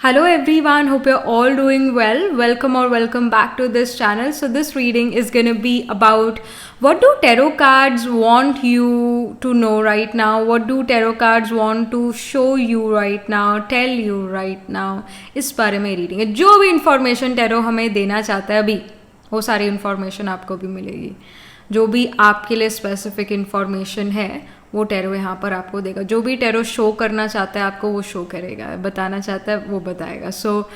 Hello everyone, hope you're all doing well. Welcome back to this channel. So this reading is going to be about what do tarot cards want you to know right now? What do tarot cards want to show you right now, tell you right now? इस बारे में reading है. जो भी information tarot हमें देना चाहता है अभी वो सारी इंफॉर्मेशन आपको भी मिलेगी. जो भी आपके लिए स्पेसिफिक इंफॉर्मेशन है वो टैरो यहाँ पर आपको देगा. जो भी टैरो शो करना चाहता है आपको वो शो करेगा, बताना चाहता है वो बताएगा. So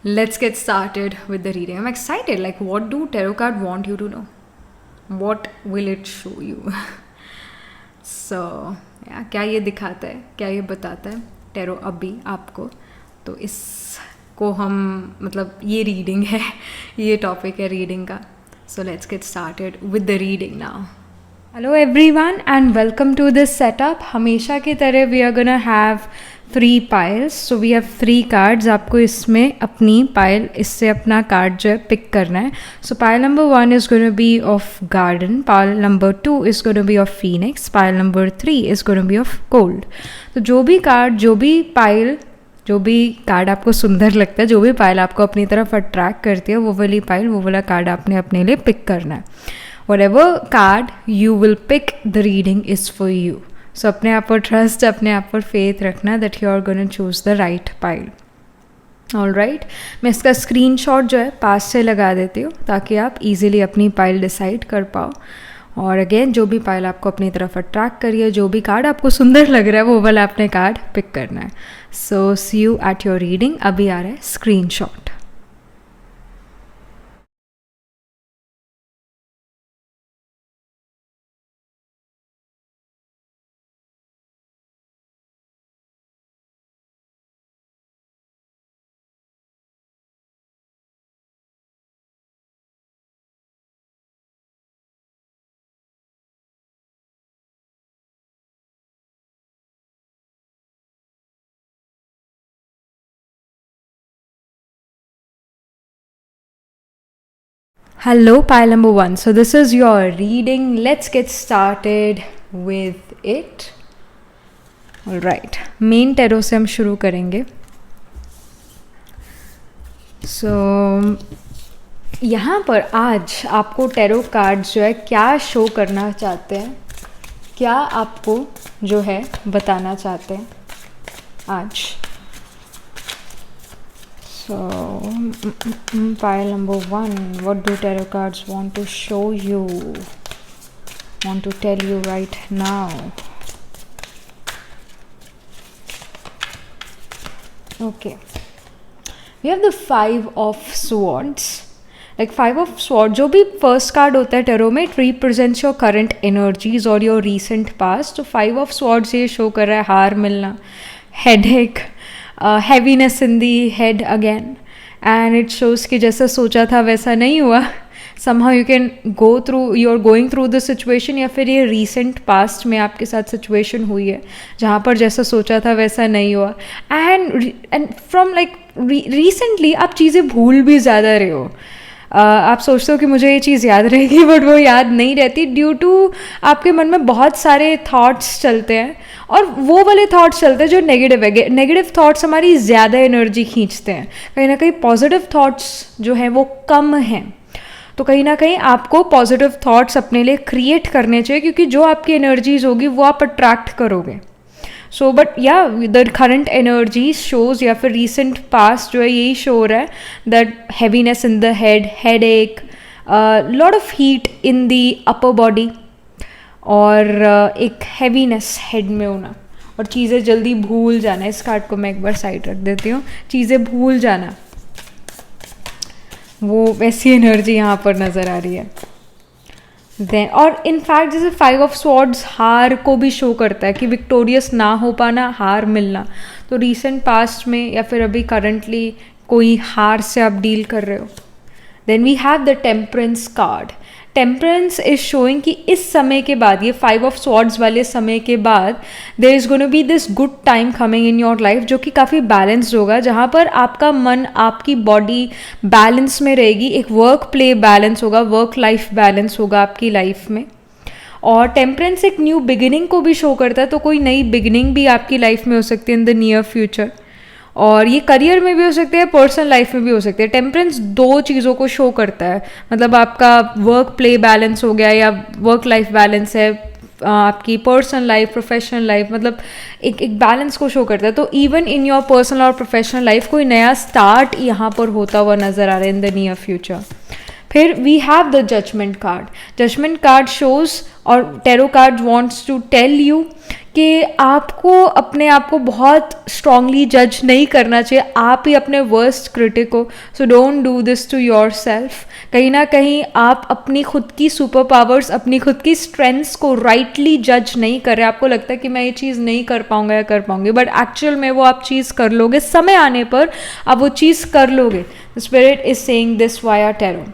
let's get started with the reading. I am excited, like what do tarot card want you to know, what will it show you. So क्या ये दिखाता है, क्या ये बताता है टैरो अभी आपको. तो इसको हम मतलब ये रीडिंग है, ये टॉपिक है रीडिंग का. So let's get started with the reading now. Hello everyone and welcome to this setup. हमेशा की तरह we are gonna have 3 piles. So we have 3 cards. आपको इसमें अपनी pile, इससे अपना card जो है pick करना है. So pile number 1 is going to be of garden. Pile number 2 is going to be of phoenix. Pile number 3 is going to be of gold. तो जो भी card, जो भी pile, जो भी कार्ड आपको सुंदर लगता है, जो भी पाइल आपको अपनी तरफ अट्रैक्ट करती है, वो वाली पाइल, वो वाला कार्ड आपने अपने लिए पिक करना है. Whatever card you will pick, the reading is for you. So अपने आप पर ट्रस्ट, अपने आप पर फेथ रखना that you are gonna choose the right pile. Alright, मैं इसका स्क्रीनशॉट जो है पास से लगा देती हूँ ताकि आप इजीली अपनी पाइल डिसाइड कर पाओ. और अगेन जो भी पाइल आपको अपनी तरफ अट्रैक्ट करिए, जो भी कार्ड आपको सुंदर लग रहा है वो वाला आपने कार्ड पिक करना है. सो सी यू एट योर रीडिंग. अभी आ रहा है screenshot. Hello, pile number 1. So this is your reading. Let's get started with it. Alright, main tarot से हम शुरू करेंगे. So यहाँ पर आज आपको टैरो कार्ड्स जो है क्या शो करना चाहते हैं, क्या आपको जो है बताना चाहते हैं आज. So, pile number 1, what do tarot cards want to show you, want to tell you right now? Okay, we have the 5 of swords. Like 5 of swords, जो भी फर्स्ट कार्ड होता है टैरो में, it represents your current energies or your recent past. तो 5 of swords ये show कर रहा है हार मिलना, headache, heaviness in the head again, and it shows कि जैसा सोचा था वैसा नहीं हुआ. somehow you can go through, you're going through the situation, या फिर ये recent past में आपके साथ situation हुई है जहाँ पर जैसा सोचा था वैसा नहीं हुआ. and from like recently आप चीज़ें भूल भी ज़्यादा रहे हो. आप सोचते हो कि मुझे ये चीज़ याद रहेगी बट वो याद नहीं रहती ड्यू टू आपके मन में बहुत सारे थॉट्स चलते हैं और वो वाले थॉट्स चलते हैं जो नेगेटिव है. नेगेटिव थॉट्स हमारी ज़्यादा एनर्जी खींचते हैं. कहीं ना कहीं पॉजिटिव थॉट्स जो हैं वो कम हैं. तो कहीं ना कहीं आपको पॉजिटिव थॉट्स अपने लिए क्रिएट करने चाहिए क्योंकि जो आपकी एनर्जीज होगी वो आप अट्रैक्ट करोगे. सो बट या द करंट एनर्जी शोज या फिर रिसेंट पास्ट जो है यही शो हो रहा है that heaviness in the head एक, lot of heat in the upper body और एक हैवीनेस हेड में होना और चीज़ें जल्दी भूल जाना. इस कार्ड को मैं एक बार साइड रख देती हूँ. चीज़ें भूल जाना, वो वैसी एनर्जी यहाँ पर नज़र आ रही है. देन और इनफैक्ट जैसे 5 ऑफ स्वॉर्ड्स हार को भी शो करता है कि विक्टोरियस ना हो पाना, हार मिलना. तो रीसेंट पास्ट में या फिर अभी करंटली कोई हार से आप डील कर रहे हो. Then we have the temperance card. Temperance is showing कि इस समय के बाद, ये 5 ऑफ स्वॉर्ड्स वाले समय के बाद there is gonna be this good time coming in your life जो कि काफ़ी बैलेंस्ड होगा, जहाँ पर आपका मन, आपकी बॉडी बैलेंस में रहेगी. एक वर्क प्ले बैलेंस होगा, वर्क लाइफ बैलेंस होगा आपकी लाइफ में. और टेम्परेंस एक न्यू बिगिनिंग को भी शो करता है, तो कोई नई बिगिनिंग भी आपकी लाइफ में हो सकती है इन द नियर फ्यूचर. और ये करियर में भी हो सकते हैं, पर्सनल लाइफ में भी हो सकते हैं। टेम्परेंस दो चीज़ों को शो करता है, मतलब आपका वर्क प्ले बैलेंस हो गया या वर्क लाइफ बैलेंस है, आपकी पर्सनल लाइफ, प्रोफेशनल लाइफ, मतलब एक बैलेंस को शो करता है। तो इवन इन योर पर्सनल और प्रोफेशनल लाइफ कोई नया स्टार्ट यहाँ पर होता हुआ नज़र आ रहा है इन द नियर फ्यूचर। फिर we have the judgement card. Judgement card shows और tarot card wants to tell you कि आपको अपने आप को बहुत स्ट्रांगली जज नहीं करना चाहिए, आप ही अपने वर्स्ट क्रिटिक हो। So don't do this to yourself. कहीं ना कहीं आप अपनी खुद की सुपर पावर्स, अपनी खुद की स्ट्रेंथ्स को राइटली जज नहीं कर रहे। आपको लगता है कि मैं ये चीज़ नहीं कर पाऊंगा या कर पाऊंगी, बट एक्चुअल में वो आप चीज़ कर लोगे, समय आने पर आप वो चीज़ कर लोगे। The spirit is saying this via tarot.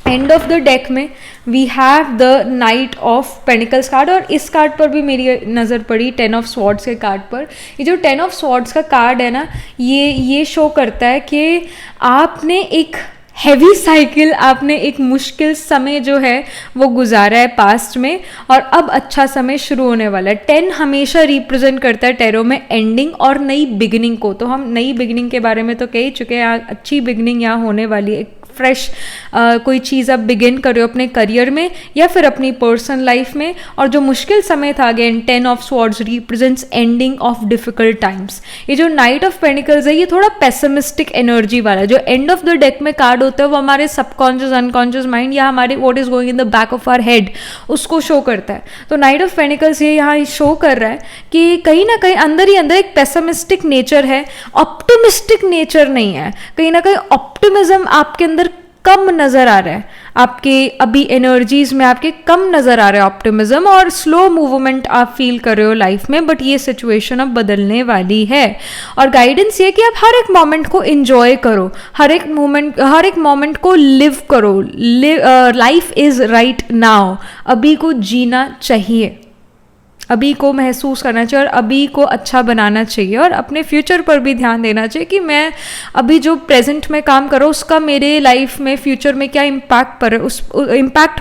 End of the deck में we have the knight of pentacles card, और इस कार्ड पर भी मेरी नज़र पड़ी 10 ऑफ स्वॉर्ड्स के कार्ड पर। ये जो 10 ऑफ स्वॉर्ड्स का कार्ड है ना, ये शो करता है कि आपने एक हैवी साइकिल, आपने एक मुश्किल समय जो है वो गुजारा है पास्ट में, और अब अच्छा समय शुरू होने वाला है। 10 हमेशा रिप्रेजेंट करता है टैरो में एंडिंग और नई बिगिनिंग को। तो हम नई बिगिनिंग के बारे में तो कह ही चुके हैं, अच्छी बिगिनिंग यहाँ होने वाली है। फ्रेश कोई चीज़ आप बिगिन कर रहे हो अपने करियर में या फिर अपनी पर्सनल लाइफ में। और जो मुश्किल समय था, again 10 of swords represents ending of difficult times. ये जो नाइट ऑफ पेनिकल्स है, ये थोड़ा पेसिमिस्टिक एनर्जी वाला है। जो एंड ऑफ द डेक में कार्ड होता है वो हमारे सबकॉन्शियस, अनकॉन्शियस माइंड या हमारे what is going in the back of our head, उसको शो करता है। तो नाइट ऑफ पेनिकल्स ये यहाँ शो कर रहा है कि कहीं ना कहीं अंदर ही अंदर एक पेसिमिस्टिक नेचर है, ऑप्टिमिस्टिक नेचर नहीं है। कहीं ना कहीं ऑप्टिमिज्म आपके अंदर कम नज़र आ रहा है, आपके अभी एनर्जीज में आपके कम नज़र आ रहा है ऑप्टिमिज्म, और स्लो मूवमेंट आप फील कर रहे हो लाइफ में। बट ये सिचुएशन अब बदलने वाली है, और गाइडेंस ये कि आप हर एक मोमेंट को एंजॉय करो, हर एक मोमेंट को लिव करो। लाइफ इज़ राइट नाउ, अभी को जीना चाहिए, अभी को महसूस करना चाहिए और अभी को अच्छा बनाना चाहिए, और अपने फ्यूचर पर भी ध्यान देना चाहिए कि मैं अभी जो प्रेजेंट में काम कर रहा हूँ उसका मेरे लाइफ में, फ्यूचर में क्या इम्पैक्ट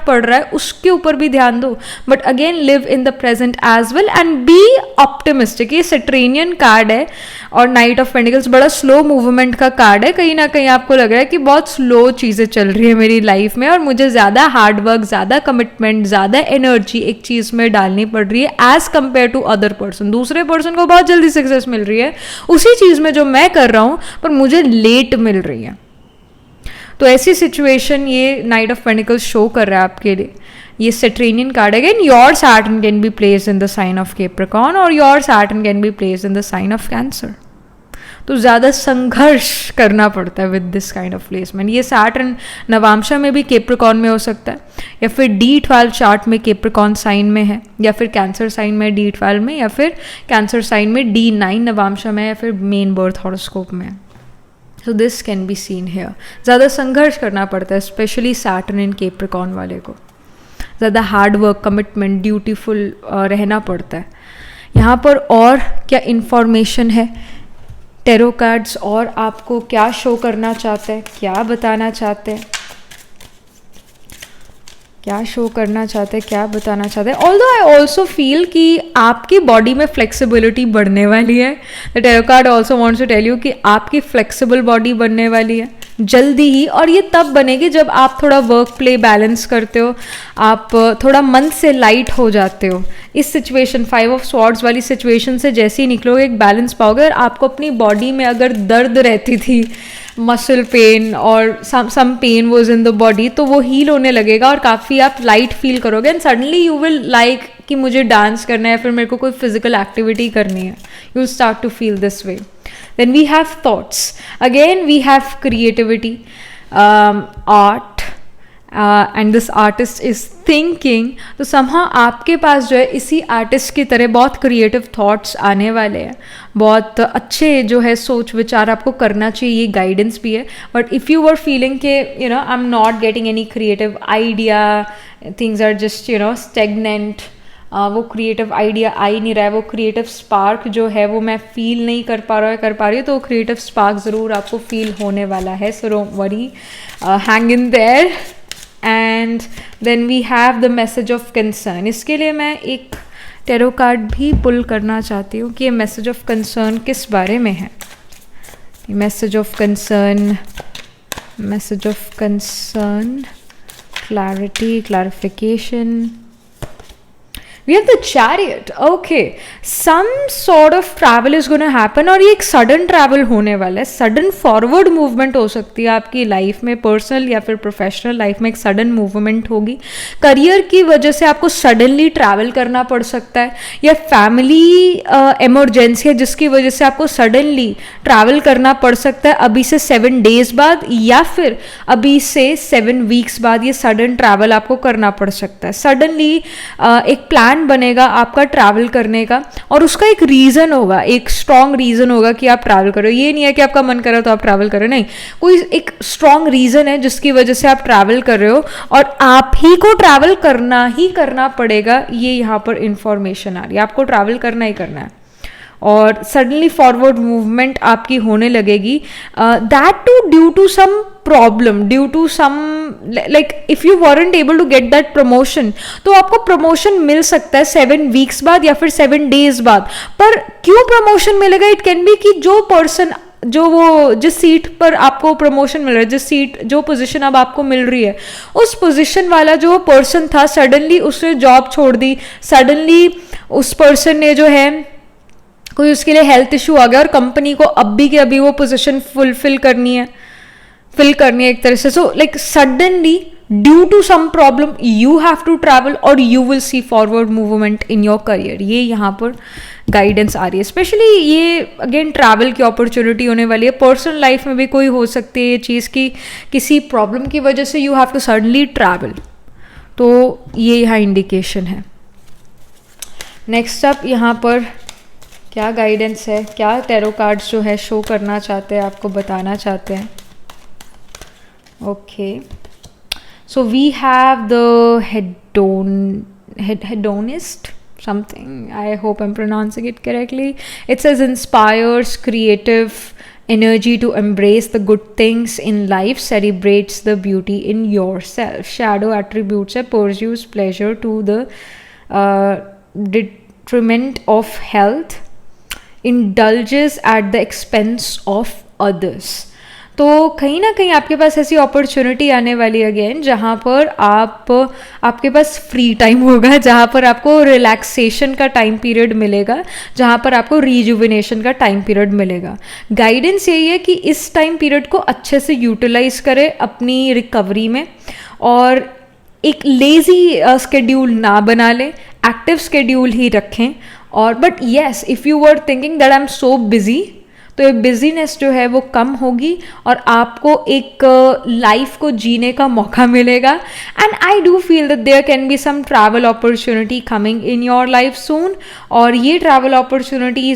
पड़ रहा है, उसके ऊपर भी ध्यान दो। But again live in the present as well and be optimistic. ये सेट्रेनियन कार्ड है, और नाइट ऑफ पेंटिकल्स बड़ा स्लो मूवमेंट का कार्ड है। कहीं ना कहीं आपको लग रहा है कि बहुत स्लो चीज़ें चल रही है मेरी लाइफ में, और मुझे ज़्यादा हार्डवर्क, ज़्यादा कमिटमेंट, ज़्यादा एनर्जी एक चीज़ में डालनी पड़ रही है as compare to other person. दूसरे पर्सन को बहुत जल्दी सक्सेस मिल रही है उसी चीज़ में जो मैं कर रहा हूँ, पर मुझे लेट मिल रही है। तो ऐसी सिचुएशन ये नाइट ऑफ पेंटिकल्स शो कर रहा है आपके लिए। ये Saturnian card again, your Saturn can be placed in the sign of Capricorn और your Saturn can be placed in the sign of Cancer. तो ज़्यादा संघर्ष करना पड़ता है with this kind of placement. ये सैटर्न नवांशा में भी कैप्रिकॉर्न में हो सकता है, या फिर D12 चार्ट में कैप्रिकॉर्न साइन में है, या फिर कैंसर साइन में D12 में, या फिर कैंसर साइन में D9 नवांशा में, या फिर मेन बर्थ हॉरोस्कोप में। So this can be seen here. ज़्यादा संघर्ष करना पड़ता है स्पेशली सैटर्न इन कैप्रिकॉर्न वाले को। ज़्यादा हार्ड वर्क, कमिटमेंट, ड्यूटीफुल रहना पड़ता है यहाँ पर। और क्या इन्फॉर्मेशन है टैरो कार्ड्स, और आपको क्या शो करना चाहते हैं, क्या बताना चाहते हैं, क्या शो करना चाहते हैं, क्या बताना चाहते हैं। ऑल्दो आई ऑल्सो फील कि आपकी बॉडी में फ्लेक्सिबिलिटी बढ़ने वाली है। The tarot card also wants to tell you कि आपकी फ्लेक्सिबल बॉडी बनने वाली है जल्दी ही, और ये तब बनेगी जब आप थोड़ा वर्क प्ले बैलेंस करते हो, आप थोड़ा मन से लाइट हो जाते हो। इस सिचुएशन 5 ऑफ स्वॉर्ड्स वाली सिचुएशन से जैसे ही निकलोगे एक बैलेंस पाओगे, और आपको अपनी बॉडी में अगर दर्द रहती थी, मसल पेन और some pain was in the body, तो वो हील होने लगेगा और काफ़ी आप लाइट फील करोगे। And suddenly you will like कि मुझे डांस करना है, फिर मेरे को कोई फिजिकल एक्टिविटी करनी है। You will start to feel this way. Then we have thoughts. Again, we have creativity, art, and this artist is thinking. तो somehow आपके पास जो है इसी आर्टिस्ट की तरह बहुत क्रिएटिव थॉट्स आने वाले हैं, बहुत अच्छे जो है सोच विचार आपको करना चाहिए, ये गाइडेंस भी है। But if you were feeling के you know I am not getting any creative idea, things are just you know stagnant, वो क्रिएटिव आइडिया आ ही नहीं रहा है, वो क्रिएटिव स्पार्क जो है वो मैं फील नहीं कर पा रही हूँ, तो क्रिएटिव स्पार्क ज़रूर आपको फील होने वाला है। So don't worry, hang in there. And then we have the message of concern. इसके लिए मैं एक टैरो कार्ड भी पुल करना चाहती हूँ कि ये मैसेज ऑफ कंसर्न किस बारे में है। message of concern, clarity, clarification. We have the Chariot. Okay, some sort of travel is going to happen, और ये एक सडन ट्रैवल होने वाला है. सडन फॉरवर्ड मूवमेंट हो सकती है आपकी लाइफ में, पर्सनल या फिर प्रोफेशनल लाइफ में एक सडन मूवमेंट होगी. करियर की वजह से आपको सडनली ट्रैवल करना पड़ सकता है, या फैमिली इमरजेंसी है जिसकी वजह से आपको सडनली ट्रैवल करना पड़ सकता है अभी से 7 days बाद, या फिर अभी से 7 weeks बाद ये सडन ट्रैवल आपको करना पड़ सकता है. सडनली एक प्लान बनेगा आपका ट्रैवल करने का, और उसका एक रीजन होगा, एक स्ट्रॉन्ग रीजन होगा कि आप ट्रैवल करो. ये नहीं है कि आपका मन करो तो आप ट्रैवल करो, नहीं, कोई एक स्ट्रॉन्ग रीजन है जिसकी वजह से आप ट्रैवल कर रहे हो, और आप ही को ट्रैवल करना ही करना पड़ेगा. ये यहाँ पर इंफॉर्मेशन आ रही है, आपको ट्रैवल करना ही करना है, और सडनली फॉरवर्ड मूवमेंट आपकी होने लगेगी. That to due to some problem, due to some, like if you weren't able to get that promotion, तो आपको प्रमोशन मिल सकता है 7 weeks बाद या फिर 7 days बाद. पर क्यों प्रमोशन मिलेगा? इट कैन बी कि जो पर्सन, जो वो जिस सीट पर आपको प्रमोशन मिल रहा है, जिस सीट, जो पोजीशन अब आपको मिल रही है, उस पोजीशन वाला जो पर्सन था सडनली उसने जॉब छोड़ दी. सडनली उस पर्सन ने जो है कोई उसके लिए हेल्थ इशू आ गया, और कंपनी को अभी के अभी वो पोजीशन फिल करनी है एक तरह से. So like suddenly due to some problem you have to travel, और you will see forward movement in your career. ये यहाँ पर गाइडेंस आ रही है. स्पेशली ये अगेन ट्रैवल की अपॉर्चुनिटी होने वाली है. पर्सनल लाइफ में भी कोई हो सकती है ये चीज़ की किसी प्रॉब्लम की वजह से you have to suddenly travel. तो ये यहाँ इंडिकेशन है. नेक्स्ट अप यहाँ पर क्या गाइडेंस है, क्या टैरो कार्ड्स जो है शो करना चाहते हैं, आपको बताना चाहते हैं. Okay, so we have the hedonist, something, I hope I'm pronouncing it correctly. It says inspires creative energy to embrace the good things in life, celebrates the beauty in yourself. Shadow attributes pursues pleasure to the detriment of health, indulges at the expense of others. तो कहीं ना कहीं आपके पास ऐसी opportunity आने वाली है again, जहाँ पर आपके पास फ्री टाइम होगा, जहाँ पर आपको रिलैक्सेशन का टाइम पीरियड मिलेगा, जहाँ पर आपको रिजुविनेशन का टाइम पीरियड मिलेगा. गाइडेंस यही है कि इस टाइम पीरियड को अच्छे से यूटिलाइज करें अपनी रिकवरी में, और एक लेज़ी स्केड्यूल ना बना लें, एक्टिव स्केड्यूल ही रखें. और but yes, if you were thinking that I am so busy, तो ये बिजीनेस जो है वो कम होगी और आपको एक लाइफ को जीने का मौका मिलेगा. And I do feel that there can be some travel opportunity coming in your life soon. और ये ट्रैवल अपॉर्चुनिटी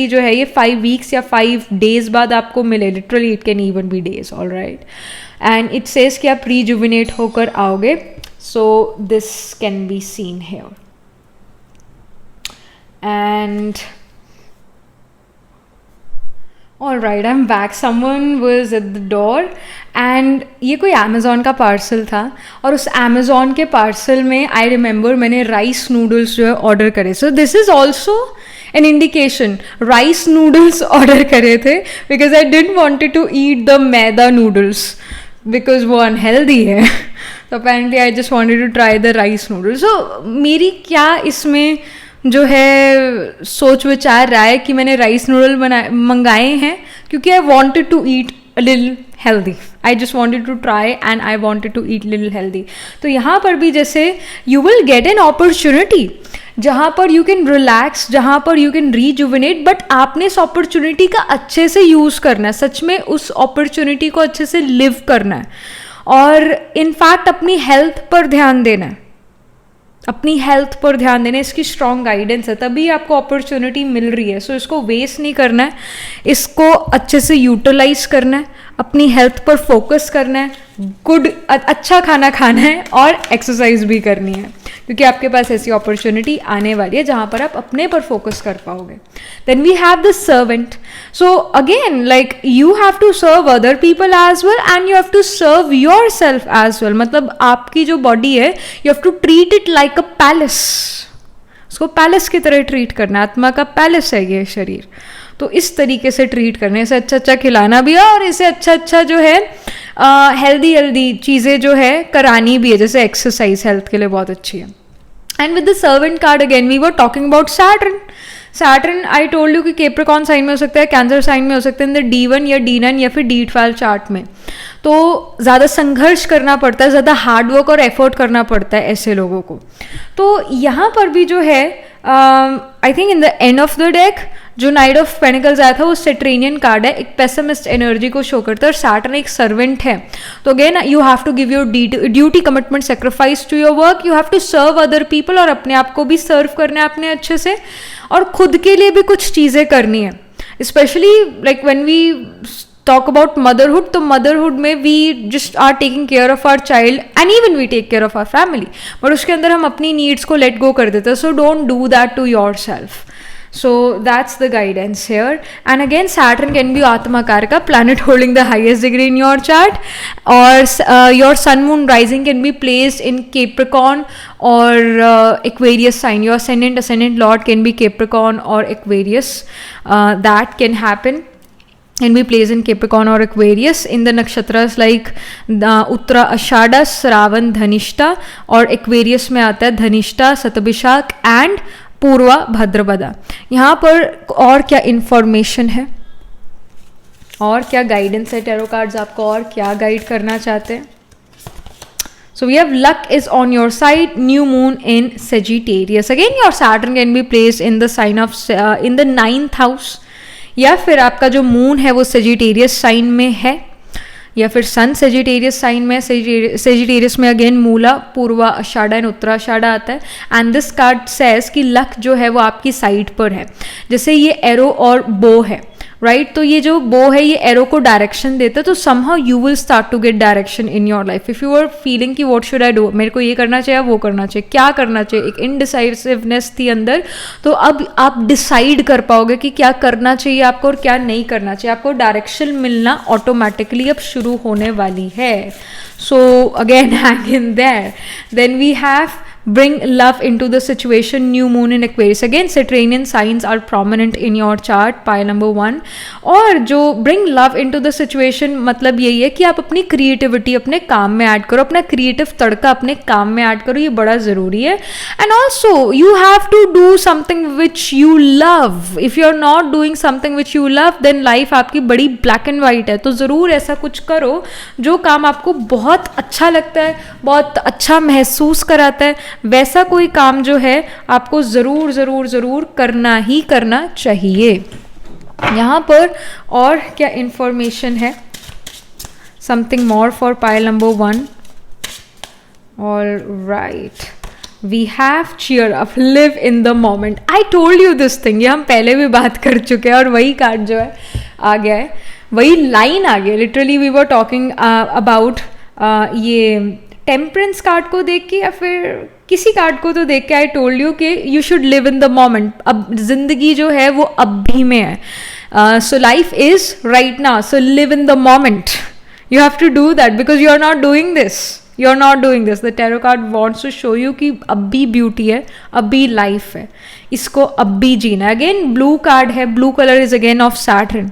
जो है ये 5 weeks या 5 days बाद आपको मिले. Literally it can even be days, all right. And it says कि आप रिजुविनेट होकर आओगे. सो this can be scene here. And all right, I am back. Someone was at the door and ये कोई अमेज़ॉन का पार्सल था, और उस अमेज़ॉन के पार्सल में आई रिमेंबर मैंने राइस नूडल्स जो है ऑर्डर करे. So this is also an indication. Rice noodles order करे थे because I didn't wanted to eat the maida noodles because वो अनहेल्दी है. तो apparently I just wanted to try the rice noodles. So मेरी क्या इसमें जो है सोच विचार रहा है कि मैंने राइस नूडल मंगाए हैं क्योंकि I wanted to eat a little healthy. I just wanted to try and I wanted to eat little healthy. तो यहाँ पर भी जैसे you will get an opportunity जहाँ पर यू कैन रिलैक्स, जहाँ पर यू कैन रीजुविनेट, बट आपने इस अपॉर्चुनिटी का अच्छे से यूज़ करना है. सच में उस अपॉर्चुनिटी को अच्छे से लिव करना है, और इनफैक्ट अपनी हेल्थ पर ध्यान देना है. अपनी हेल्थ पर ध्यान देना, इसकी स्ट्रॉन्ग गाइडेंस है, तभी आपको अपॉर्चुनिटी मिल रही है. सो इसको वेस्ट नहीं करना है, इसको अच्छे से यूटिलाइज करना है, अपनी हेल्थ पर फोकस करना है, अच्छा खाना खाना है, और एक्सरसाइज भी करनी है, क्योंकि आपके पास ऐसी अपॉर्चुनिटी आने वाली है जहाँ पर आप अपने पर फोकस कर पाओगे. Then we have the servant. So again like you have to serve other people as well and you have to serve yourself as well. मतलब आपकी जो बॉडी है you have to treat it like a palace. उसको palace की तरह treat करना है. आत्मा का पैलेस है ये शरीर. तो इस तरीके से ट्रीट करने से अच्छा अच्छा खिलाना भी है और इसे अच्छा अच्छा जो है हेल्दी चीज़ें जो है करानी भी है, जैसे एक्सरसाइज हेल्थ के लिए बहुत अच्छी है. And with the servant card again we were talking about Saturn I told you कि कैप्रिकॉर्न साइन में हो सकता है, कैंसर साइन में हो सकता है, इन द D1 या D9 या फिर D12 चार्ट में. तो ज़्यादा संघर्ष करना पड़ता है, ज़्यादा हार्डवर्क और एफर्ट करना पड़ता है ऐसे लोगों को. तो यहाँ पर भी जो है I think in the end of the deck जो नाइट ऑफ पेनिकल्स आया था वो सेट्रेनियन कार्ड है, एक पेसिमिस्ट एनर्जी को शो करता है और सैटर्न एक सर्वेंट है. तो again you have to give your duty, commitment, sacrifice to your work, you have to serve other people और अपने आप को भी सर्व करना है अपने अच्छे से और खुद के लिए भी कुछ चीज़ें करनी है. Specially like when we talk about motherhood, तो motherhood में we just are taking care of our child and even we take care of our family, but उसके अंदर हम अपनी needs को let go कर देते हैं. So don't do that to yourself. So that's the guidance here. And again Saturn can be Atma Karaka, planet holding the highest degree in your chart, or your sun moon rising can be placed in Capricorn or Aquarius sign. Your ascendant lord can be Capricorn or Aquarius. That can happen and be placed in Capricorn or Aquarius in the nakshatras like Uttara Ashada, Shravan, Dhanishta, और Aquarius में आता है Dhanishtha, शतभिषाक and पूर्वा भाद्रपदा. यहाँ पर और क्या information है और क्या गाइडेंस है, टैरो कार्ड्स आपको और क्या गाइड करना चाहते हैं. So we have luck is on your side, new moon in Sagittarius. Again your Saturn can be placed in the sign of in the 9th house, या फिर आपका जो मून है वो सेजिटेरियस साइन में है या फिर सन सेजिटेरियस साइन में. सेजिटेरियस में again Mula, Purva आषाढ़ा and Uttarashadha आता है. एंड दिस कार्ड सेज कि लक जो है वो आपकी साइड पर है. जैसे ये एरो और बो है, राइट, तो ये जो बो है ये एरो को डायरेक्शन देता है. तो somehow you will start to get direction in your life. If you are feeling कि व्हाट शुड आई डू, मेरे को ये करना चाहिए, वो करना चाहिए, क्या करना चाहिए, एक इनडिसाइसिवनेस थी अंदर, तो अब आप डिसाइड कर पाओगे कि क्या करना चाहिए आपको और क्या नहीं करना चाहिए. आपको डायरेक्शन मिलना ऑटोमेटिकली अब शुरू होने वाली है. So again hang in there. Then we have bring love into the situation, new moon in Aquarius. Again Saturnian signs are prominent in your chart, pile number 1. और जो bring love into the situation मतलब यही है कि आप अपनी creativity अपने काम में ऐड करो, अपना क्रिएटिव तड़का अपने काम में ऐड करो, ये बड़ा ज़रूरी है. And also you have to do something which you love. If you are not doing something which you love then life आपकी बड़ी ब्लैक एंड वाइट है. तो ज़रूर ऐसा कुछ करो जो काम आपको बहुत अच्छा लगता है, बहुत अच्छा महसूस कराता है, वैसा कोई काम जो है आपको ज़रूर ज़रूर ज़रूर करना ही करना चाहिए. यहाँ पर और क्या इंफॉर्मेशन है, something more for pile number 1. All right, we have cheer up, live in the moment. I told you this thing, ये हम पहले भी बात कर चुके हैं और वही कार्ड जो है आ गया है, वही लाइन आ गया. Literally we were talking about ये टेम्परेंस कार्ड को देख के या फिर किसी कार्ड को तो देख के आई टोल्ड यू कि you should live in the moment. अब जिंदगी जो है वो अब भी में है. So life is right now, so live in the moment. You have to do that because you are not doing this. You are not doing this. The tarot card wants to show you कि अब भी beauty है, अब भी life है, इसको अब भी जीना है. अगेन ब्लू कार्ड है, blue colour is again of Saturn,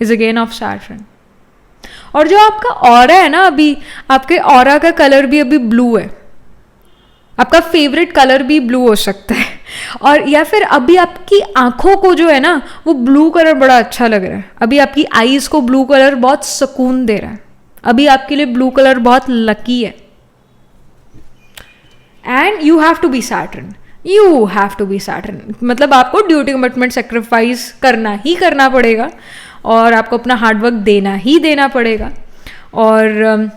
is again of Saturn. और जो आपका ऑरा है ना, अभी आपके ऑरा का कलर भी अभी ब्लू है. आपका फेवरेट कलर भी ब्लू हो सकता है. और या फिर अभी आपकी आंखों को जो है ना वो ब्लू कलर बड़ा अच्छा लग रहा है. अभी आपकी आईज को ब्लू कलर बहुत सुकून दे रहा है. अभी आपके लिए ब्लू कलर बहुत लकी है. And you have to be Saturn. You have to be Saturn मतलब आपको ड्यूटी, कमिटमेंट, सेक्रीफाइस करना ही करना पड़ेगा और आपको अपना हार्डवर्क देना ही देना पड़ेगा और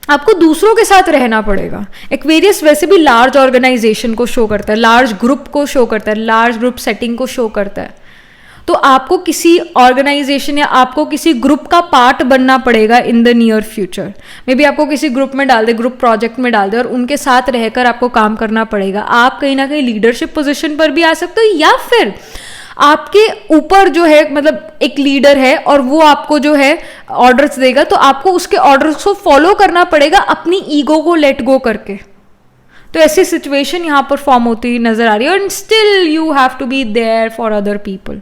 आपको दूसरों के साथ रहना पड़ेगा. एक्वेरियस वैसे भी लार्ज ऑर्गेनाइजेशन को शो करता है, लार्ज ग्रुप को शो करता है, लार्ज ग्रुप सेटिंग को शो करता है. तो आपको किसी ऑर्गेनाइजेशन या आपको किसी ग्रुप का पार्ट बनना पड़ेगा इन the near future. May be आपको किसी ग्रुप में डाल दे, ग्रुप प्रोजेक्ट में डाल दे और उनके साथ रहकर आपको काम करना पड़ेगा. आप कहीं ना कहीं लीडरशिप पोजीशन पर भी आ सकते हो या फिर आपके ऊपर जो है मतलब एक लीडर है और वो आपको जो है ऑर्डर्स देगा तो आपको उसके ऑर्डर्स को फॉलो करना पड़ेगा अपनी ईगो को लेट गो करके. तो ऐसी सिचुएशन यहाँ पर फॉर्म होती नजर आ रही है. And still you have to be there for other people.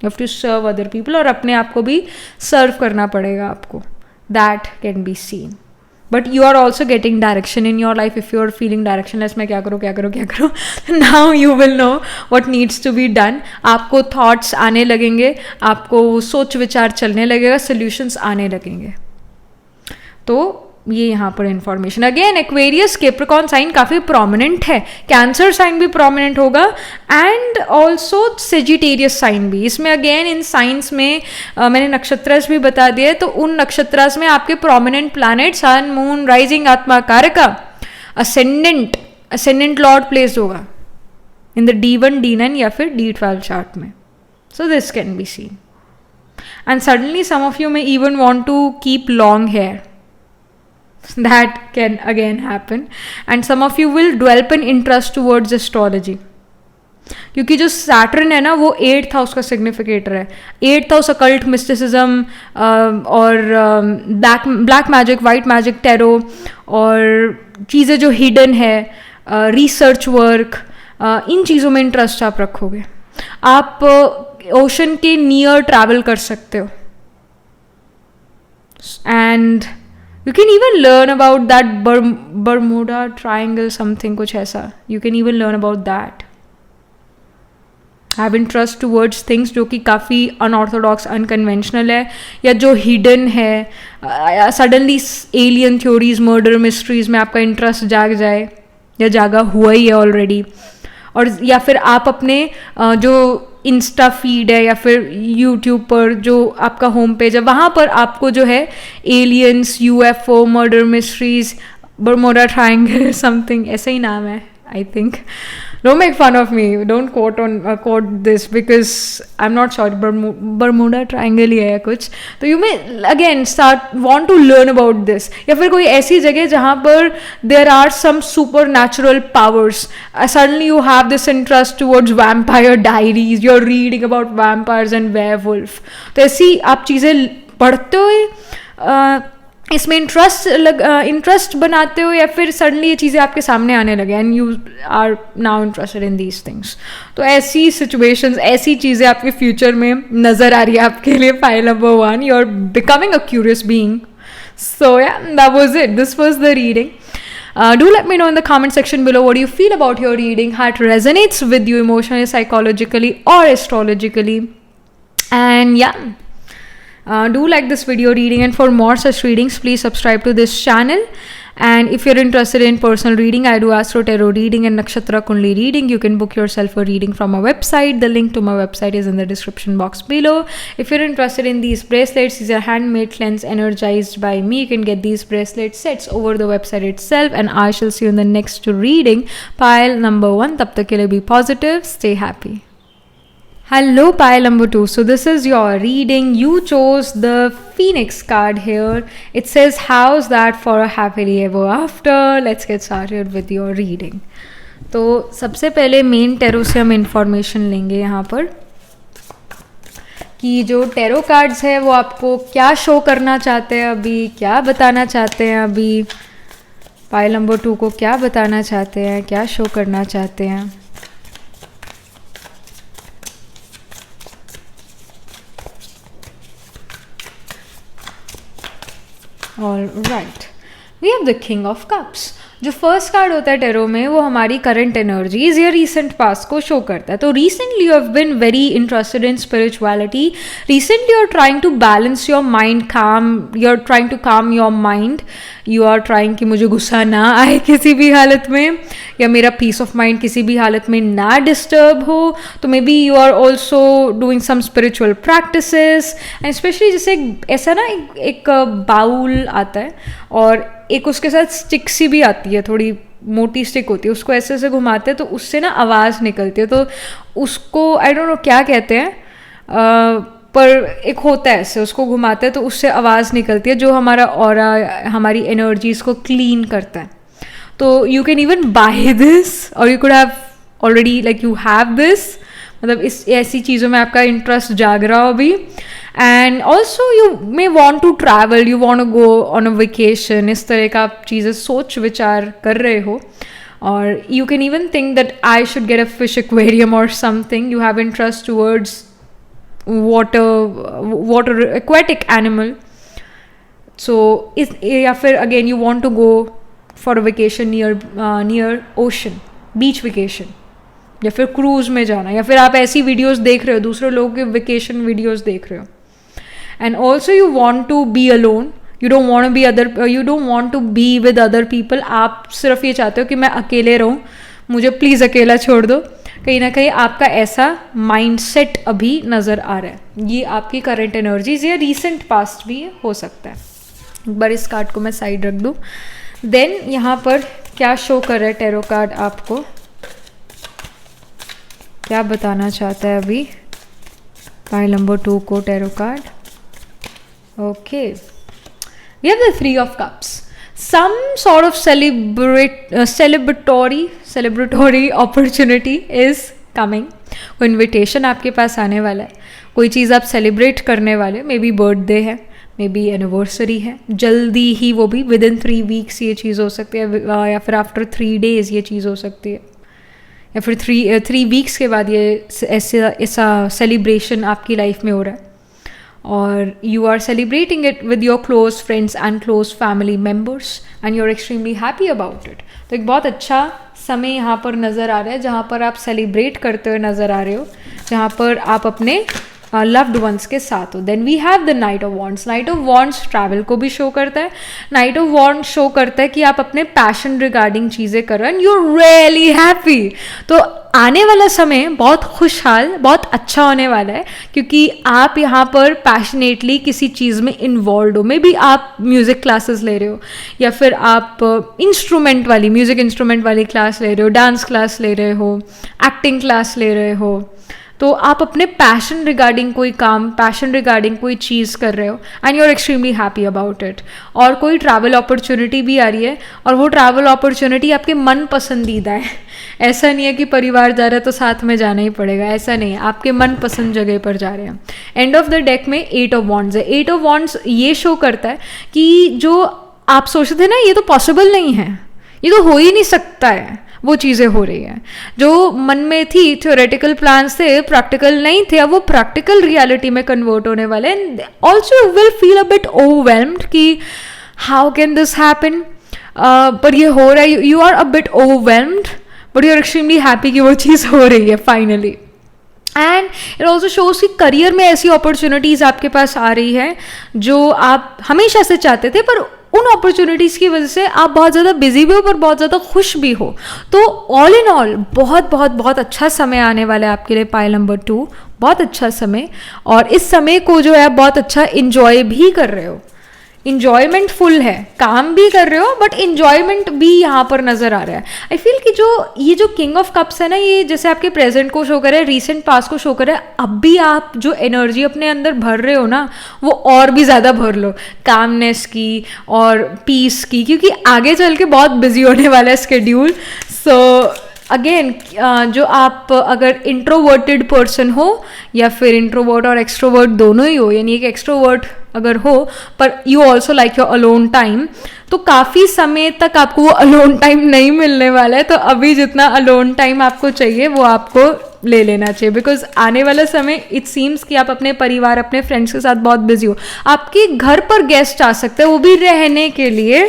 You have to serve other people, और अपने आप को भी सर्व करना पड़ेगा आपको. That can be seen. But you are also getting direction in your life. If you are feeling directionless, मैं क्या करूँ क्या करूँ क्या करूँ, now you will know what needs to be done. आपको थॉट्स आने लगेंगे, आपको सोच विचार चलने लगेगा, सोल्यूशंस आने लगेंगे. तो ये यहाँ पर information. Again Aquarius Capricorn sign काफ़ी प्रोमिनेंट है, कैंसर साइन भी प्रोमिनेंट होगा, एंड ऑल्सो सेजिटेरियस साइन भी. इसमें अगेन इन साइंस में मैंने नक्षत्रस भी बता दिया है. तो उन नक्षत्रस में आपके prominent planet sun, moon, rising, atmakaraka, ascendant Lord place होगा इन द D1, D9 या फिर D12 चार्ट में. So this can be seen. And suddenly some of you may even want to keep long hair. That can again happen. And some of you will develop an interest towards astrology. क्योंकि जो Saturn है ना वो 8th house का significator है. 8th house occult mysticism और black magic, white magic, tarot और चीज़ें जो हिडन है, रिसर्च वर्क, इन चीज़ों में इंटरेस्ट आप रखोगे. आप ओशन के नियर ट्रैवल कर सकते हो. And you can even learn about that Bermuda Triangle, something कुछ ऐसा. You can even learn about that. Have interest towards things जो कि काफ़ी unorthodox, unconventional है, या जो hidden है. Suddenly alien theories, murder mysteries में आपका interest जाग जाए, या जागा हुआ ही है ऑलरेडी. और या फिर आप अपने जो इंस्टा फीड है या फिर यूट्यूब पर जो आपका होम पेज है, वहाँ पर आपको जो है aliens, UFO, murder mysteries, Bermuda triangle, something ऐसा ही नाम है I think. Don't make fun of me. Don't quote this because I'm not sure. Bermuda Triangle ही है कुछ. तो you may again want to learn about this. या फिर कोई ऐसी जगह जहाँ पर there are some supernatural powers. Suddenly you have this interest towards vampire diaries. You're reading about vampires and werewolf. तो ऐसी आप चीज़ें पढ़ते हुए इसमें इंटरेस्ट बनाते हो, या फिर सडनली ये चीज़ें आपके सामने आने लगे and you are now interested in these things. तो ऐसी सिचुएशंस, ऐसी चीज़ें आपके फ्यूचर में नज़र आ रही है आपके लिए. Pile number 1, you are becoming a curious being. So yeah that was it. This was the reading. Do let me know in the comment section below what you feel about your reading, how it resonates with you emotionally, psychologically or astrologically. And yeah, do like this video reading, and for more such readings please subscribe to this channel. And if you're interested in personal reading, I do Astro Tarot reading and Nakshatra Kundli reading. You can book yourself a reading from my website. The link to my website is in the description box below. If you're interested in these bracelets, these are handmade cleanse energized by me. You can get these bracelet sets over the website itself, and I shall see you in the next reading. Pile number 1. Tab tak ke liye be positive, stay happy. Hello pile number 2. So this is your reading. You chose the Phoenix card here. It says how's that for a happily ever after. Let's get started with your reading. तो सबसे पहले main tarot से हम information लेंगे यहाँ पर कि जो टैरो कार्ड्स है वो आपको क्या शो करना चाहते हैं अभी, क्या बताना चाहते हैं अभी. पाइल नंबर 2 को क्या बताना चाहते हैं, क्या शो करना चाहते हैं. All right, we have the King of Cups. जो फर्स्ट कार्ड होता है टेरो में वो हमारी करंट एनर्जीज या रीसेंट पास्ट को शो करता है. तो recently you have been very interested in spirituality. Recently you are trying to balance your mind, you are trying to calm your mind. You are trying कि मुझे गुस्सा ना आए किसी भी हालत में, या मेरा पीस ऑफ माइंड किसी भी हालत में ना डिस्टर्ब हो. तो maybe you are also doing some spiritual practices. And specially जैसे ऐसा ना एक बाउल आता है और एक उसके साथ स्टिक सी भी आती है, थोड़ी मोटी स्टिक होती है, उसको ऐसे ऐसे घुमाते हैं तो उससे ना आवाज़ निकलती है. तो उसको आई डोंट नो क्या कहते हैं, पर एक होता है ऐसे, उसको घुमाते हैं तो उससे आवाज़ निकलती है जो हमारा ऑरा, हमारी एनर्जीज़ को क्लीन करता है. तो you can even buy this, और you could have already like you have this. मतलब इस ऐसी चीज़ों में आपका इंटरेस्ट जाग रहा हो अभी. And also you may want to travel, you want to go on a vacation. इस तरह का आप चीज़ें सोच विचार कर रहे हो. और you can even think that I should get a fish aquarium और something. You have interest towards water aquatic animal. So या फिर again you want to go for a vacation near ocean, beach vacation, या फिर cruise में जाना, या फिर आप ऐसी वीडियोस देख रहे हो, दूसरे लोगों के वेकेशन वीडियोस देख रहे हो. And also you want to be alone, you don't want to be with other people. आप सिर्फ ये चाहते हो कि मैं अकेले रहूँ, मुझे प्लीज़ अकेला छोड़ दो. कहीं ना कहीं आपका ऐसा माइंडसेट अभी नज़र आ रहा है. ये आपकी करंट एनर्जीज या रीसेंट पास्ट भी हो सकता है. एक बार इस कार्ड को मैं साइड रख दूँ. देन यहाँ पर क्या शो कर रहा है टैरो कार्ड, आपको क्या बताना चाहता है अभी पाइल नंबर 2 को tarot card. Okay, we have the 3 of Cups. Some sort of celebratory opportunity is coming. कोई इन्विटेशन आपके पास आने वाला है, कोई चीज़ आप सेलिब्रेट करने वाले. मे बी बर्थडे है, मे बी एनिवर्सरी है, जल्दी ही वो भी विद इन 3 weeks ये चीज़ हो सकती है, या फिर आफ्टर 3 days ये चीज़ हो सकती है, या फिर 3 weeks के बाद ये ऐसा सेलिब्रेशन आपकी लाइफ में हो रहा है. और you are celebrating it with your close friends and close family members and you're extremely happy about it. तो एक बहुत अच्छा समय यहाँ पर नज़र आ रहा है, जहाँ पर आप सेलिब्रेट करते हुए नज़र आ रहे हो, जहाँ पर आप अपने लव्ड वंस के साथ हो. Then we have the knight of wands. Knight of wands travel को भी शो करता है. नाइट ऑफ वॉन्ड्स शो करता है कि आप अपने पैशन रिगार्डिंग चीज़ें कर रहे हैं, यू आर रियली हैप्पी. तो आने वाला समय बहुत खुशहाल, बहुत अच्छा होने वाला है, क्योंकि आप यहाँ पर पैशनेटली किसी चीज़ में इन्वॉल्व हो. मे बी आप म्यूज़िक क्लासेस ले रहे हो, या फिर आप म्यूज़िक इंस्ट्रूमेंट वाली क्लास ले रहे हो, डांस क्लास ले रहे हो, एक्टिंग क्लास ले रहे हो. तो आप अपने पैशन रिगार्डिंग कोई काम, पैशन रिगार्डिंग कोई चीज़ कर रहे हो and you are extremely happy about it. और कोई ट्रैवल अपॉर्चुनिटी भी आ रही है, और वो ट्रैवल अपॉर्चुनिटी आपके मन पसंदीदा है. ऐसा नहीं है कि परिवार जा रहा है तो साथ में जाना ही पड़ेगा, ऐसा नहीं है. आपके मन पसंद जगह पर जा रहे हैं. एंड ऑफ द डेक में 8 of Wands है. 8 of Wands ये शो करता है कि जो आप सोचते थे ना ये तो पॉसिबल नहीं है, ये तो हो ही नहीं सकता है, वो चीज़ें हो रही हैं. जो मन में थी, थ्योरेटिकल प्लान्स थे, प्रैक्टिकल नहीं थे, अब वो प्रैक्टिकल रियलिटी में कन्वर्ट होने वाले. And also will feel a bit overwhelmed कि हाउ कैन दिस हैपन, पर ये हो रहा है. You are a bit overwhelmed but you are extremely happy कि वो चीज़ हो रही है finally. And it also shows कि करियर में ऐसी अपॉर्चुनिटीज़ आपके पास आ रही है जो आप हमेशा से चाहते थे, पर उन अपॉर्चुनिटीज़ की वजह से आप बहुत ज़्यादा बिजी भी हो पर बहुत ज़्यादा खुश भी हो. तो ऑल इन ऑल बहुत बहुत बहुत अच्छा समय आने वाला है आपके लिए पाइल नंबर 2. बहुत अच्छा समय, और इस समय को जो है आप बहुत अच्छा इंजॉय भी कर रहे हो. इंजॉयमेंट फुल है, काम भी कर रहे हो बट इंजॉयमेंट भी यहाँ पर नज़र आ रहा है. आई फील कि ये जो किंग ऑफ कप्स है ना, ये जैसे आपके प्रेजेंट को शो करे, रीसेंट पास्ट को शो करे. अब भी आप जो एनर्जी अपने अंदर भर रहे हो ना, वो और भी ज़्यादा भर लो, कामनेस की और पीस की, क्योंकि आगे चल के बहुत बिजी होने वाला है स्केड्यूल. सो अगेन जो आप अगर इंट्रोवर्टेड पर्सन हो, या फिर इंट्रोवर्ट और एक्सट्रोवर्ट दोनों ही हो, यानी एक एक्सट्रोवर्ट अगर हो पर you also like your alone time, तो काफ़ी समय तक आपको वो अलोन टाइम नहीं मिलने वाला है. तो अभी जितना अलोन टाइम आपको चाहिए वो आपको ले लेना चाहिए, बिकॉज आने वाला समय इट सीम्स कि आप अपने परिवार, अपने फ्रेंड्स के साथ बहुत बिजी हो. आपके घर पर गेस्ट आ सकते हैं, वो भी रहने के लिए,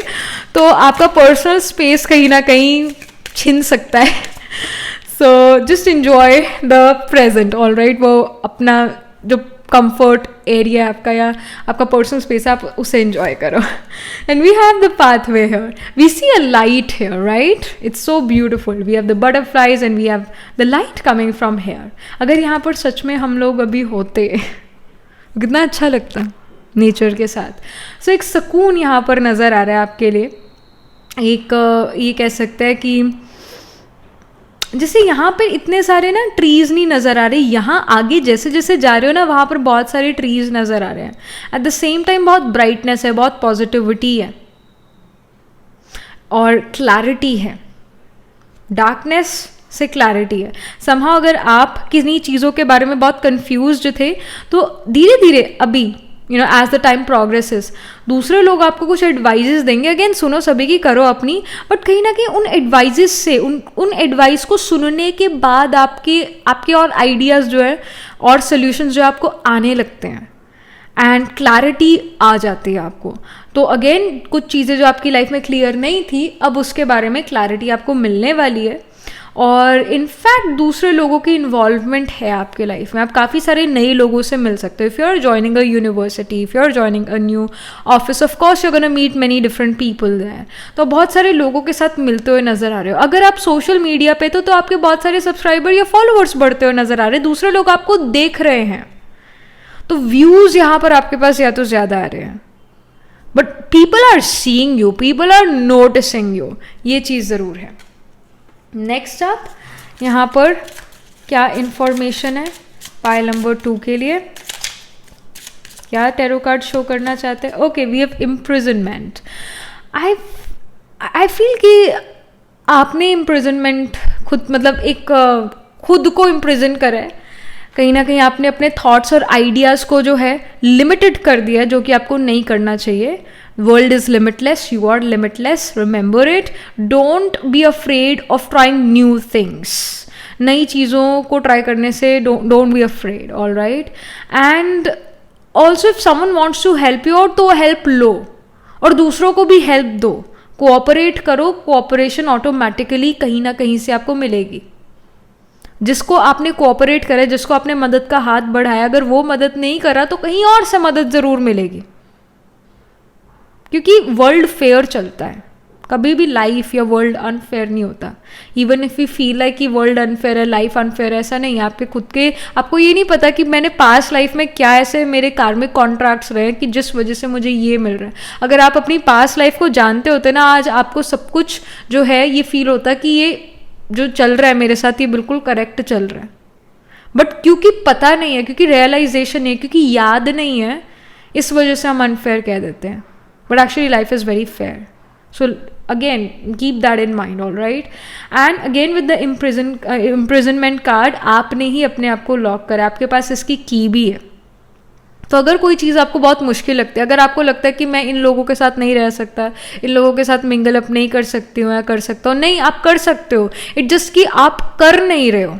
तो आपका पर्सनल स्पेस कहीं ना कहीं छिन सकता है. So just enjoy the present. All right, वो अपना जो कंफर्ट एरिया आपका या आपका पर्सनल स्पेस है, आप उसे एंजॉय करो. And we have the pathway here, we see a light here, right. It's so beautiful. We have the butterflies and we have the light coming from here. अगर यहाँ पर सच में हम लोग अभी होते, कितना अच्छा लगता नेचर के साथ. सो एक सुकून यहाँ पर नज़र आ रहा है आपके लिए. एक ये कह सकते हैं कि जैसे यहाँ पर इतने सारे ना ट्रीज़ नहीं नज़र आ रहे, यहाँ आगे जैसे जैसे जा रहे हो ना वहाँ पर बहुत सारे ट्रीज़ नज़र आ रहे हैं. एट द सेम टाइम बहुत ब्राइटनेस है, बहुत पॉजिटिविटी है और क्लैरिटी है. डार्कनेस से क्लैरिटी है. समहाउ अगर आप किन्हीं चीज़ों के बारे में बहुत कंफ्यूज्ड थे, तो धीरे धीरे अभी एज द टाइम प्रोग्रेसेस। दूसरे लोग आपको कुछ एडवाइजेस देंगे, अगेन सुनो सभी की, करो अपनी, बट कहीं ना कहीं उन एडवाइजेस से, उन एडवाइस को सुनने के बाद आपके और आइडियाज़ जो है और सोल्यूशंस जो है आपको आने लगते हैं एंड क्लैरिटी आ जाती है आपको। तो अगेन कुछ चीज़ें जो आपकी लाइफ में क्लियर नहीं थी, अब उसके बारे में क्लैरिटी आपको मिलने वाली है। और इनफैक्ट दूसरे लोगों की इन्वॉल्वमेंट है आपके लाइफ में, आप काफ़ी सारे नए लोगों से मिल सकते हो। If you are joining a university, if you are joining a new office, of course you are gonna meet many different people there. तो बहुत सारे लोगों के साथ मिलते हुए नजर आ रहे हो। अगर आप सोशल मीडिया पे तो आपके बहुत सारे सब्सक्राइबर या फॉलोअर्स बढ़ते हुए नजर आ रहे हैं, दूसरे लोग आपको देख रहे हैं, तो व्यूज़ यहाँ पर आपके पास या तो ज़्यादा आ रहे हैं, but people are seeing you, people are noticing you, ये चीज़ ज़रूर है। नेक्स्ट अप यहाँ पर क्या इंफॉर्मेशन है पाइल नंबर 2 के लिए, क्या टैरो कार्ड शो करना चाहते हैं? Okay, we have imprisonment. I feel कि आपने इम्प्रिजनमेंट खुद, मतलब एक खुद को इम्प्रिजन करा है कहीं ना कहीं। आपने अपने थॉट्स और आइडियाज़ को जो है लिमिटेड कर दिया, जो कि आपको नहीं करना चाहिए। World is limitless, you are limitless, remember it. Don't be afraid of trying new things, नई चीज़ों को ट्राई करने से don't be afraid, all right. And also if someone wants to help you out, तो हेल्प लो और दूसरों को भी हेल्प दो, कोऑपरेट करो। कोऑपरेशन ऑटोमेटिकली कहीं ना कहीं से आपको मिलेगी। जिसको आपने कोऑपरेट करे, जिसको आपने मदद का हाथ बढ़ाया, अगर वो मदद नहीं करा तो कहीं और से मदद ज़रूर मिलेगी, क्योंकि वर्ल्ड फेयर चलता है। कभी भी लाइफ या वर्ल्ड अनफेयर नहीं होता। Even if you feel like कि वर्ल्ड अनफेयर है, लाइफ अनफेयर है, ऐसा नहीं है। आपके खुद के, आपको ये नहीं पता कि मैंने पास्ट लाइफ में क्या ऐसे मेरे कार्मिक कॉन्ट्रैक्ट्स रहे कि जिस वजह से मुझे ये मिल रहा है। अगर आप अपनी पास्ट लाइफ को जानते होते ना, आज आपको सब कुछ जो है ये फील होता कि ये जो चल रहा है मेरे साथ ये बिल्कुल करेक्ट चल रहा है। बट क्योंकि पता नहीं है, क्योंकि रियलाइजेशन नहीं है, क्योंकि याद नहीं है, इस वजह से हम अनफेयर कह देते हैं। But actually life is very fair. So again keep that in mind, all right. And again with the imprisonment card, आपने ही अपने आप को लॉक करा, आपके पास इसकी की भी है। तो अगर कोई चीज़ आपको बहुत मुश्किल लगती है, अगर आपको लगता है कि मैं इन लोगों के साथ नहीं रह सकता, इन लोगों के साथ मिंगल अप नहीं कर सकती हूँ या कर सकता हूँ, नहीं, आप कर सकते हो। इट जस्ट कि आप कर नहीं रहे हो,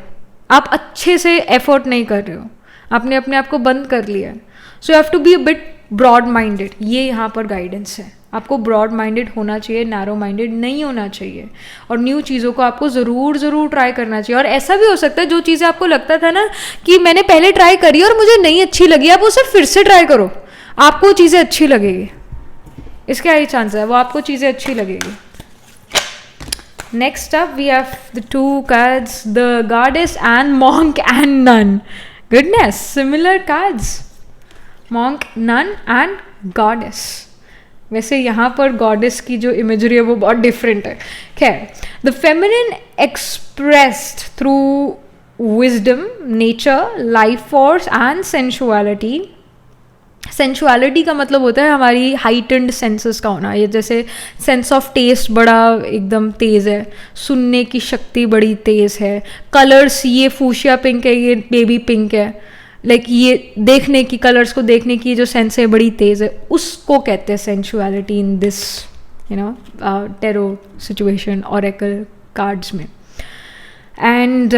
आप अच्छे से एफर्ट नहीं कर रहे हो, आपने अपने आप को बंद कर लिया है। So you have to be a bit broad minded, ये यहाँ पर गाइडेंस है। आपको ब्रॉड माइंडेड होना चाहिए, नैरो माइंडेड नहीं होना चाहिए। और न्यू चीज़ों को आपको ज़रूर ट्राई करना चाहिए। और ऐसा भी हो सकता है जो चीज़ें आपको लगता था ना कि मैंने पहले ट्राई करी और मुझे नहीं अच्छी लगी, आप उसे फिर से ट्राई करो, आपको चीज़ें अच्छी लगेगी। इसके यही चांस है, वो आपको चीज़ें अच्छी लगेगी। Next up we have the 2 cards, the goddess and monk and nun. Goodness, similar cards, monk, nun and goddess. वैसे यहाँ पर गॉडेस की जो इमेजरी है वो बहुत डिफरेंट है। खैर, the feminine expressed through wisdom, nature, life force and sensuality. Sensuality का मतलब होता है हमारी हाइटेंड सेंसेस का होना। ये जैसे सेंस ऑफ टेस्ट बड़ा एकदम तेज़ है, सुनने की शक्ति बड़ी तेज़ है, कलर्स, ये फूशिया पिंक है, ये बेबी पिंक है, लाइक ये देखने की, कलर्स को देखने की जो सेंस है बड़ी तेज़ है, उसको कहते हैं sensuality in this tarot situation Oracle cards में। And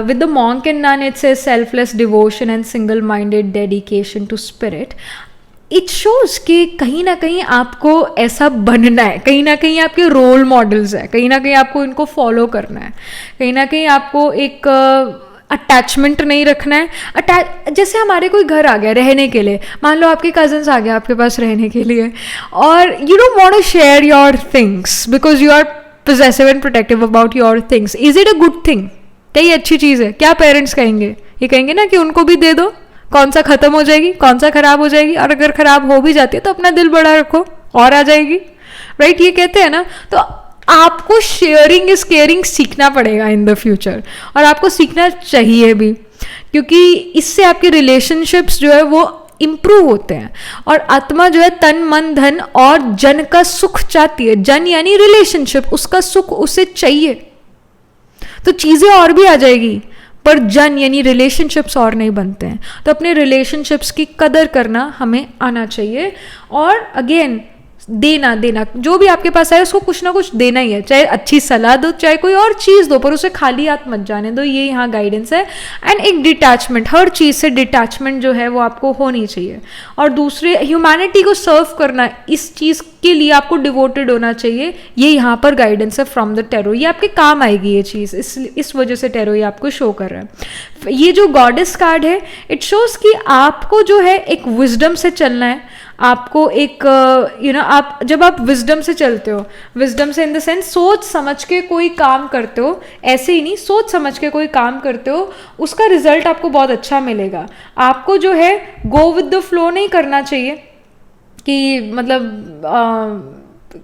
with the monk and nun, it says selfless devotion and single-minded dedication to spirit. It shows कि कहीं ना कहीं आपको ऐसा बनना है, कहीं ना कहीं आपके रोल मॉडल्स है, कहीं ना कहीं आपको इनको फॉलो करना है, कहीं ना कहीं आपको एक अटैचमेंट नहीं रखना है। जैसे हमारे कोई घर आ गया रहने के लिए, मान लो आपके कजन्स आ गए आपके पास रहने के लिए, और you don't want to share your things because you are possessive and protective about your things. Is it a good thing? क्या ये अच्छी चीज़ है? क्या पेरेंट्स कहेंगे? ये कहेंगे ना कि उनको भी दे दो, कौन सा ख़त्म हो जाएगी, कौन सा ख़राब हो जाएगी, और अगर ख़राब हो भी जाती है तो अपना दिल बड़ा रखो और आ जाएगी, राइट? ये कहते हैं ना। तो आपको शेयरिंग इज केयरिंग सीखना पड़ेगा इन द फ्यूचर, और आपको सीखना चाहिए भी, क्योंकि इससे आपके रिलेशनशिप्स जो है वो इम्प्रूव होते हैं। और आत्मा जो है तन मन धन और जन का सुख चाहती है। जन यानी रिलेशनशिप, उसका सुख उसे चाहिए, तो चीज़ें और भी आ जाएगी, पर जन यानी रिलेशनशिप्स और नहीं बनते हैं। तो अपने रिलेशनशिप्स की कदर करना हमें आना चाहिए। और अगेन देना जो भी आपके पास है उसको कुछ ना कुछ देना ही है, चाहे अच्छी सलाह दो, चाहे कोई और चीज़ दो, पर उसे खाली हाथ मत जाने दो। ये यहाँ गाइडेंस है। एंड एक डिटैचमेंट, हर चीज़ से डिटैचमेंट जो है वो आपको होनी चाहिए। और दूसरे, ह्यूमैनिटी को सर्व करना, इस चीज़ के लिए आपको डिवोटेड होना चाहिए। ये यहाँ पर गाइडेंस है फ्रॉम द टैरो। ये आपके काम आएगी ये चीज़, इस वजह से टैरो ये आपको शो कर रहा है। ये जो गॉडेस कार्ड है, इट शोज कि आपको जो है एक विजडम से चलना है। आपको एक आप जब आप विजडम से चलते हो, विजडम से इन द सेंस सोच समझ के कोई काम करते हो, ऐसे ही नहीं, सोच समझ के कोई काम करते हो, उसका रिजल्ट आपको बहुत अच्छा मिलेगा। आपको जो है गो विद द फ्लो नहीं करना चाहिए कि मतलब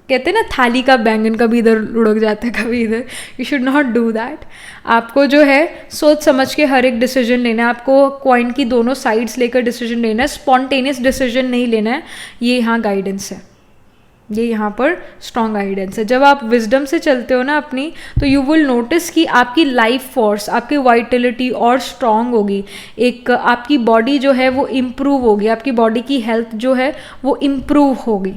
कहते हैं ना थाली का बैंगन कभी इधर लुढ़क जाता है कभी इधर। You should not do that. आपको जो है सोच समझ के हर एक डिसीजन लेना है। आपको कॉइन की दोनों साइड्स लेकर डिसीजन लेना है, स्पॉन्टेनियस डिसीजन नहीं लेना है। ये यहाँ गाइडेंस है, ये यहाँ पर स्ट्रॉन्ग गाइडेंस है। जब आप विजडम से चलते हो ना अपनी, तो यू विल नोटिस कि आपकी लाइफ फोर्स, आपकी वाइटलिटी और स्ट्रॉन्ग होगी। एक आपकी बॉडी जो है वो इम्प्रूव होगी, आपकी बॉडी की हेल्थ जो है वो इम्प्रूव होगी,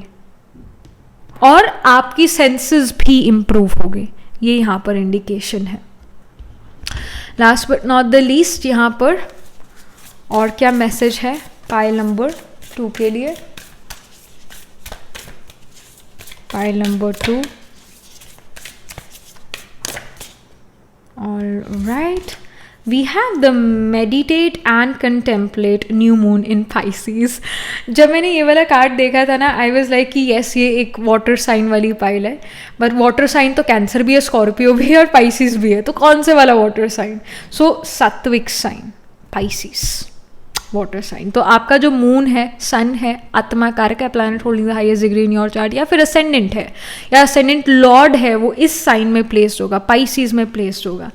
और आपकी सेंसेस भी इम्प्रूव हो गई। ये यहाँ पर इंडिकेशन है। Last but not the least, यहाँ पर और क्या मैसेज है पाइल नंबर 2 के लिए? Pile number 2, alright, we have the meditate and contemplate new moon in Pisces। जब मैंने ये वाला कार्ड देखा था ना, आई वॉज लाइक कि येस, ये एक वाटर साइन वाली पाइल है। बट वाटर साइन तो कैंसर भी है, स्कॉर्पियो भी है और पाइसिस भी है, तो कौन से वाला वाटर साइन? सो सात्विक साइन पाइसिस वाटर साइन। तो आपका जो मून है, सन है, आत्मा कारक है, planet holding the highest degree in your chart, या फिर असेंडेंट है या असेंडेंट लॉर्ड है, वो इस साइन में प्लेस्ड होगा, पाइसिस में प्लेस्ड होगा।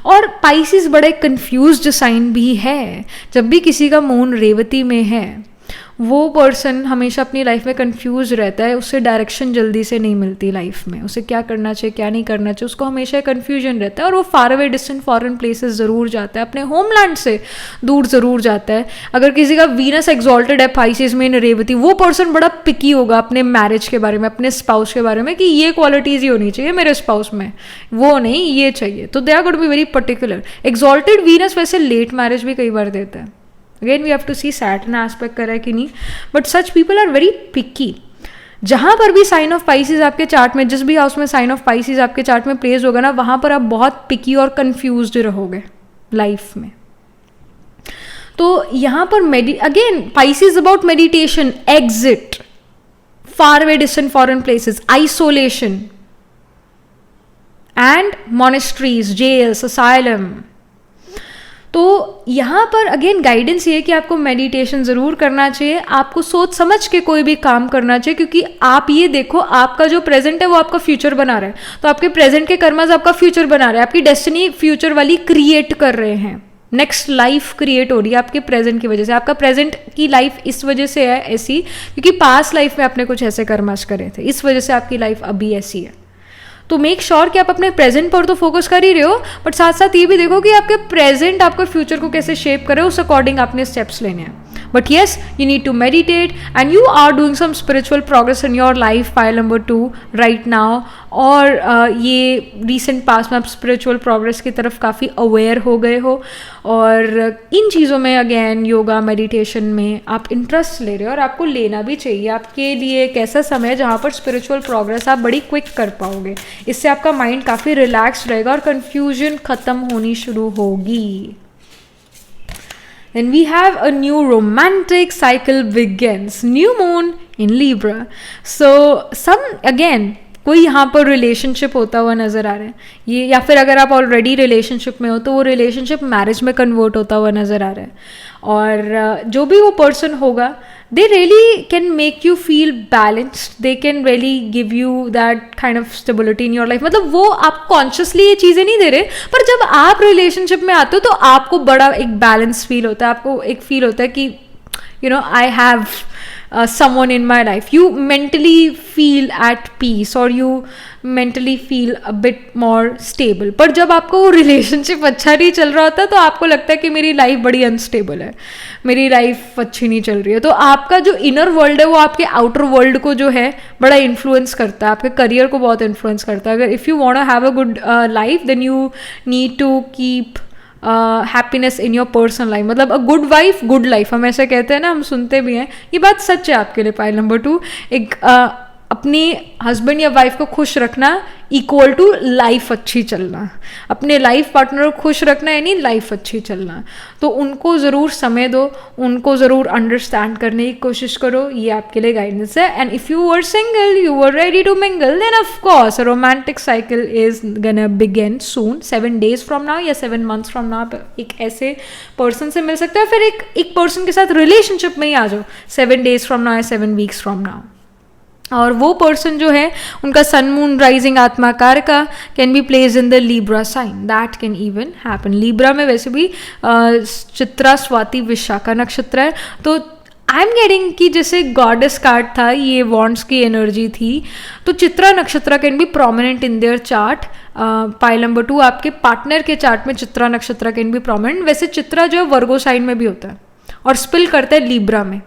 और पाइसिस बड़े कंफ्यूज्ड साइन भी है। जब भी किसी का मून रेवती में है, वो पर्सन हमेशा अपनी लाइफ में कंफ्यूज रहता है, उससे डायरेक्शन जल्दी से नहीं मिलती लाइफ में, उसे क्या करना चाहिए क्या नहीं करना चाहिए, उसको हमेशा कन्फ्यूजन रहता है। और वो फार अवे डिस्टेंट फॉरेन प्लेसेस ज़रूर जाता है, अपने होमलैंड से दूर ज़रूर जाता है। अगर किसी का वीनस एक्सॉल्टेड है पाइसिस में इन रेवती, वो पर्सन बड़ा पिकी होगा अपने मैरिज के बारे में, अपने स्पाउस के बारे में, कि ये क्वालिटीज़ ही होनी चाहिए मेरे स्पाउस में, वो नहीं ये चाहिए। तो they are going to be very particular. Exalted Venus वैसे लेट मैरिज भी कई बार देता है। Again we have to see Saturn aspect करा है कि नहीं, but such people are very picky. जहाँ पर भी साइन ऑफ पाइसिस आपके चार्ट में, जिस भी हाउस में साइन ऑफ पाइसिस आपके चार्ट में प्लेस होगा ना, वहाँ पर आप बहुत पिकी और कंफ्यूज्ड रहोगे लाइफ में। तो यहाँ पर again Pisces about meditation, exit, far away distant foreign places, isolation and monasteries, jails, asylum. तो यहाँ पर अगेन गाइडेंस ये है कि आपको मेडिटेशन ज़रूर करना चाहिए, आपको सोच समझ के कोई भी काम करना चाहिए, क्योंकि आप ये देखो, आपका जो प्रेजेंट है वो आपका फ्यूचर बना रहा है। तो आपके प्रेजेंट के कर्मास आपका फ्यूचर बना रहे हैं, आपकी डेस्टिनी फ्यूचर वाली क्रिएट कर रहे हैं। नेक्स्ट लाइफ क्रिएट हो रही है आपके प्रेजेंट की वजह से। आपका प्रेजेंट की लाइफ इस वजह से है ऐसी, क्योंकि पास्ट लाइफ में आपने कुछ ऐसे कर्मास करे थे, इस वजह से आपकी लाइफ अभी ऐसी है। तो मेक श्योर कि आप अपने प्रेजेंट पर तो फोकस कर ही रहे हो, बट साथ साथ ये भी देखो कि आपके प्रेजेंट आपके फ्यूचर को कैसे शेप करे, उस अकॉर्डिंग आपने स्टेप्स लेने हैं। But yes, you need to meditate and you are doing some spiritual progress in your life, pile number 2 right now। और ये recent past में आप spiritual progress की तरफ काफ़ी aware हो गए हो, और इन चीज़ों में again योगा meditation में आप interest ले रहे हो, और आपको लेना भी चाहिए। आपके लिए एक ऐसा समय है जहाँ पर spiritual progress आप बड़ी quick कर पाओगे। इससे आपका mind काफ़ी relaxed रहेगा और confusion ख़त्म होनी शुरू होगी। Then we have a new romantic cycle begins, new moon in Libra। So some again कोई यहाँ पर रिलेशनशिप होता हुआ नज़र आ रहा है ये, या फिर अगर आप ऑलरेडी रिलेशनशिप में हो तो वो रिलेशनशिप मैरिज में कन्वर्ट होता हुआ नज़र आ रहा है। और जो भी वो पर्सन होगा, they really can make you feel balanced, they can really give you that kind of stability in your life। मतलब वो आप कॉन्शियसली ये चीज़ें नहीं दे रहे, पर जब आप रिलेशनशिप में आते हो तो आपको बड़ा एक बैलेंस फील होता है, आपको एक फील होता है कि you know I have someone in my life, you mentally feel at peace or you mentally feel a bit more stable. पर जब आपको वो रिलेशनशिप अच्छा नहीं चल रहा होता तो आपको लगता है कि मेरी लाइफ बड़ी अनस्टेबल है, मेरी लाइफ अच्छी नहीं चल रही है. तो आपका जो इनर वर्ल्ड है वो आपके आउटर वर्ल्ड को जो है बड़ा इन्फ्लुएंस करता है, आपके करियर को बहुत इन्फ्लुएंस करता है. अगर if you want to have a good life then you need to keep happiness in your personal life. मतलब a good wife good life, हम ऐसे कहते हैं ना, हम सुनते भी हैं, ये बात सच है आपके लिए. पॉइंट नंबर 2, एक अपनी हस्बैंड या वाइफ को खुश रखना इक्वल टू लाइफ अच्छी चलना. अपने लाइफ पार्टनर को खुश रखना यानी लाइफ अच्छी चलना. तो उनको ज़रूर समय दो, उनको ज़रूर अंडरस्टैंड करने की कोशिश करो, ये आपके लिए गाइडेंस है. And if you were single, you were ready to mingle, then of course romantic cycle is gonna begin soon. 7 days from now या 7 months फ्रॉम नाउ एक ऐसे पर्सन से मिल सकते हो, फिर एक पर्सन के साथ रिलेशनशिप में ही आ जाओ 7 days फ्रॉम नाउ या 7 weeks फ्रॉम नाउ. और वो पर्सन जो है उनका सन मून राइजिंग आत्माकार का can be place in the Libra sign. That can even happen. Libra में वैसे भी चित्रा स्वाति विशाखा नक्षत्र है. तो आई एम गेटिंग कि जैसे गॉडेस कार्ड था, ये वॉन्ड्स की एनर्जी थी, तो चित्रा नक्षत्र can be prominent in their chart. Pile number 2, आपके पार्टनर के चार्ट में चित्रा नक्षत्र कैन बी प्रोमिनेंट. वैसे चित्रा जो है वर्गो साइन में भी होता है और स्पिल करता है लीब्रा में.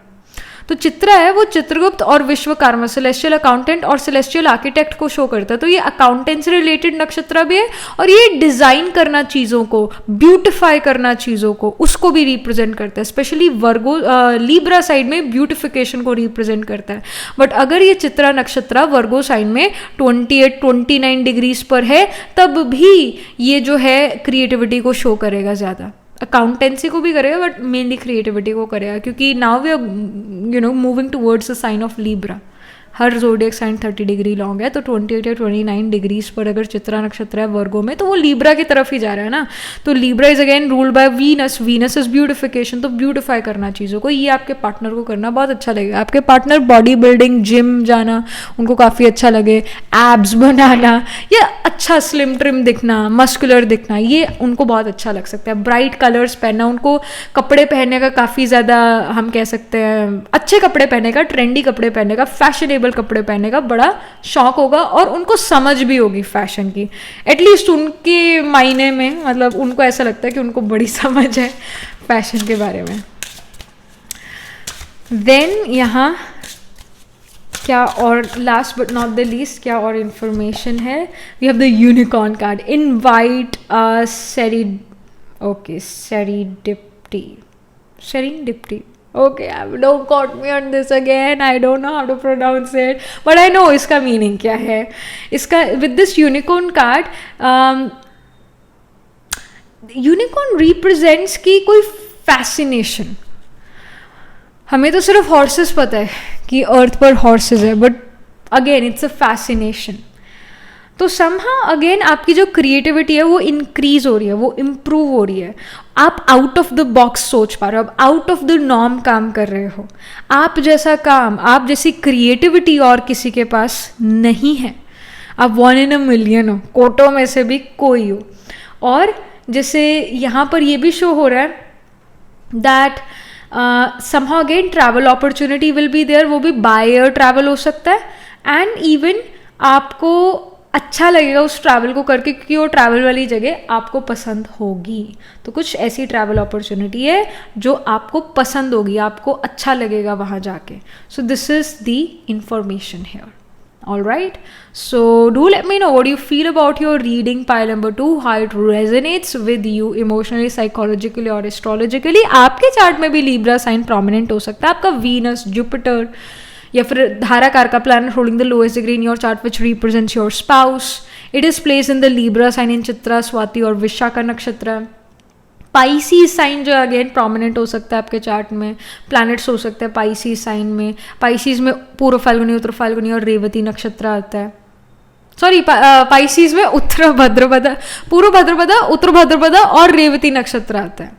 तो चित्रा है वो चित्रगुप्त और विश्वकर्मा सेलेस्टियल अकाउंटेंट और सेलेस्टियल आर्किटेक्ट को शो करता है. तो ये अकाउंटेंट से रिलेटेड नक्षत्र भी है और ये डिजाइन करना चीज़ों को, ब्यूटिफाई करना चीज़ों को, उसको भी रिप्रेजेंट करता है. स्पेशली वर्गो लीब्रा साइड में ब्यूटिफिकेशन को रिप्रेजेंट करता है. बट अगर ये चित्रा नक्षत्र वर्गो साइन में 28-29 डिग्रीज पर है तब भी ये जो है क्रिएटिविटी को शो करेगा ज़्यादा. अकाउंटेंसी को भी करेगा बट मेनली क्रिएटिविटी को करेगा, क्योंकि now we are moving towards the sign of Libra. हर जोडियक साइन 30 डिग्री लॉन्ग है, तो 28 या 29 डिग्रीज पर अगर चित्रा नक्षत्र है वर्गो में तो वो लीब्रा की तरफ ही जा रहा है ना. तो Libra is again ruled by Venus. Venus is beautification. तो ब्यूटिफाई करना चीज़ों को, ये आपके पार्टनर को करना बहुत अच्छा लगेगा. आपके पार्टनर बॉडी बिल्डिंग, जिम जाना उनको काफ़ी अच्छा लगे, एब्स बनाना या अच्छा स्लिम ट्रिम दिखना, मस्कुलर दिखना, ये उनको बहुत अच्छा लग सकता है. ब्राइट कलर्स पहनना, उनको कपड़े पहनने का काफ़ी ज़्यादा, हम कह सकते हैं अच्छे कपड़े पहनने का, ट्रेंडी कपड़े पहनने का, फैशनेबल कपड़े पहनने का बड़ा शौक होगा और उनको समझ भी होगी फैशन की. एटलीस्ट उनके मायने में, मतलब उनको ऐसा लगता है कि उनको बड़ी समझ है फैशन के बारे में. देन यहाँ क्या और last but not the least क्या और इंफॉर्मेशन है. We have the unicorn card. Invite serendipity. Okay, don't quote me on this again. I don't know how to pronounce it, but I know इसका meaning क्या है. इसका with this unicorn card, unicorn represents की कोई fascination. हमें तो सिर्फ horses पता है कि अर्थ पर horses है, but again it's a fascination. तो somehow अगेन आपकी जो क्रिएटिविटी है वो इंक्रीज हो रही है, वो इम्प्रूव हो रही है. आप आउट ऑफ द बॉक्स सोच पा रहे हो, आप आउट ऑफ द नॉर्म काम कर रहे हो. आप जैसा काम, आप जैसी क्रिएटिविटी और किसी के पास नहीं है. आप 1 in a million हो, कोटों में से भी कोई हो. और जैसे यहाँ पर ये भी शो हो रहा है that somehow again travel opportunity will be there. वो भी बाय एयर ट्रैवल हो सकता है एंड इवन आपको अच्छा लगेगा उस ट्रैवल को करके, क्योंकि वो ट्रैवल वाली जगह आपको पसंद होगी. तो कुछ ऐसी ट्रैवल अपॉर्चुनिटी है जो आपको पसंद होगी, आपको अच्छा लगेगा वहाँ जाके. So this is the information here. All right, so do let me know what you feel about your reading pile number 2, how it resonates with you emotionally, psychologically और astrologically. आपके चार्ट में भी Libra sign prominent हो सकता है. आपका Venus, Jupiter या फिर धाराकार का planet holding the lowest degree in your chart which represents your spouse. It is placed in the Libra sign in Chitra, Swati और विशाखा नक्षत्र. पाइसीज साइन जो अगेन प्रोमिनेंट हो सकता है आपके चार्ट में. प्लैनेट्स हो सकते हैं पाइसीज साइन में. पाइसीज में पूर्व फाल्गुनी, उत्तर फाल्गुनी और रेवती नक्षत्र आता है. सॉरी, पाइसीज में उत्तर भद्रपदा, पूर्व भद्रपदा, उत्तर भद्रपदा और रेवती नक्षत्र आता है.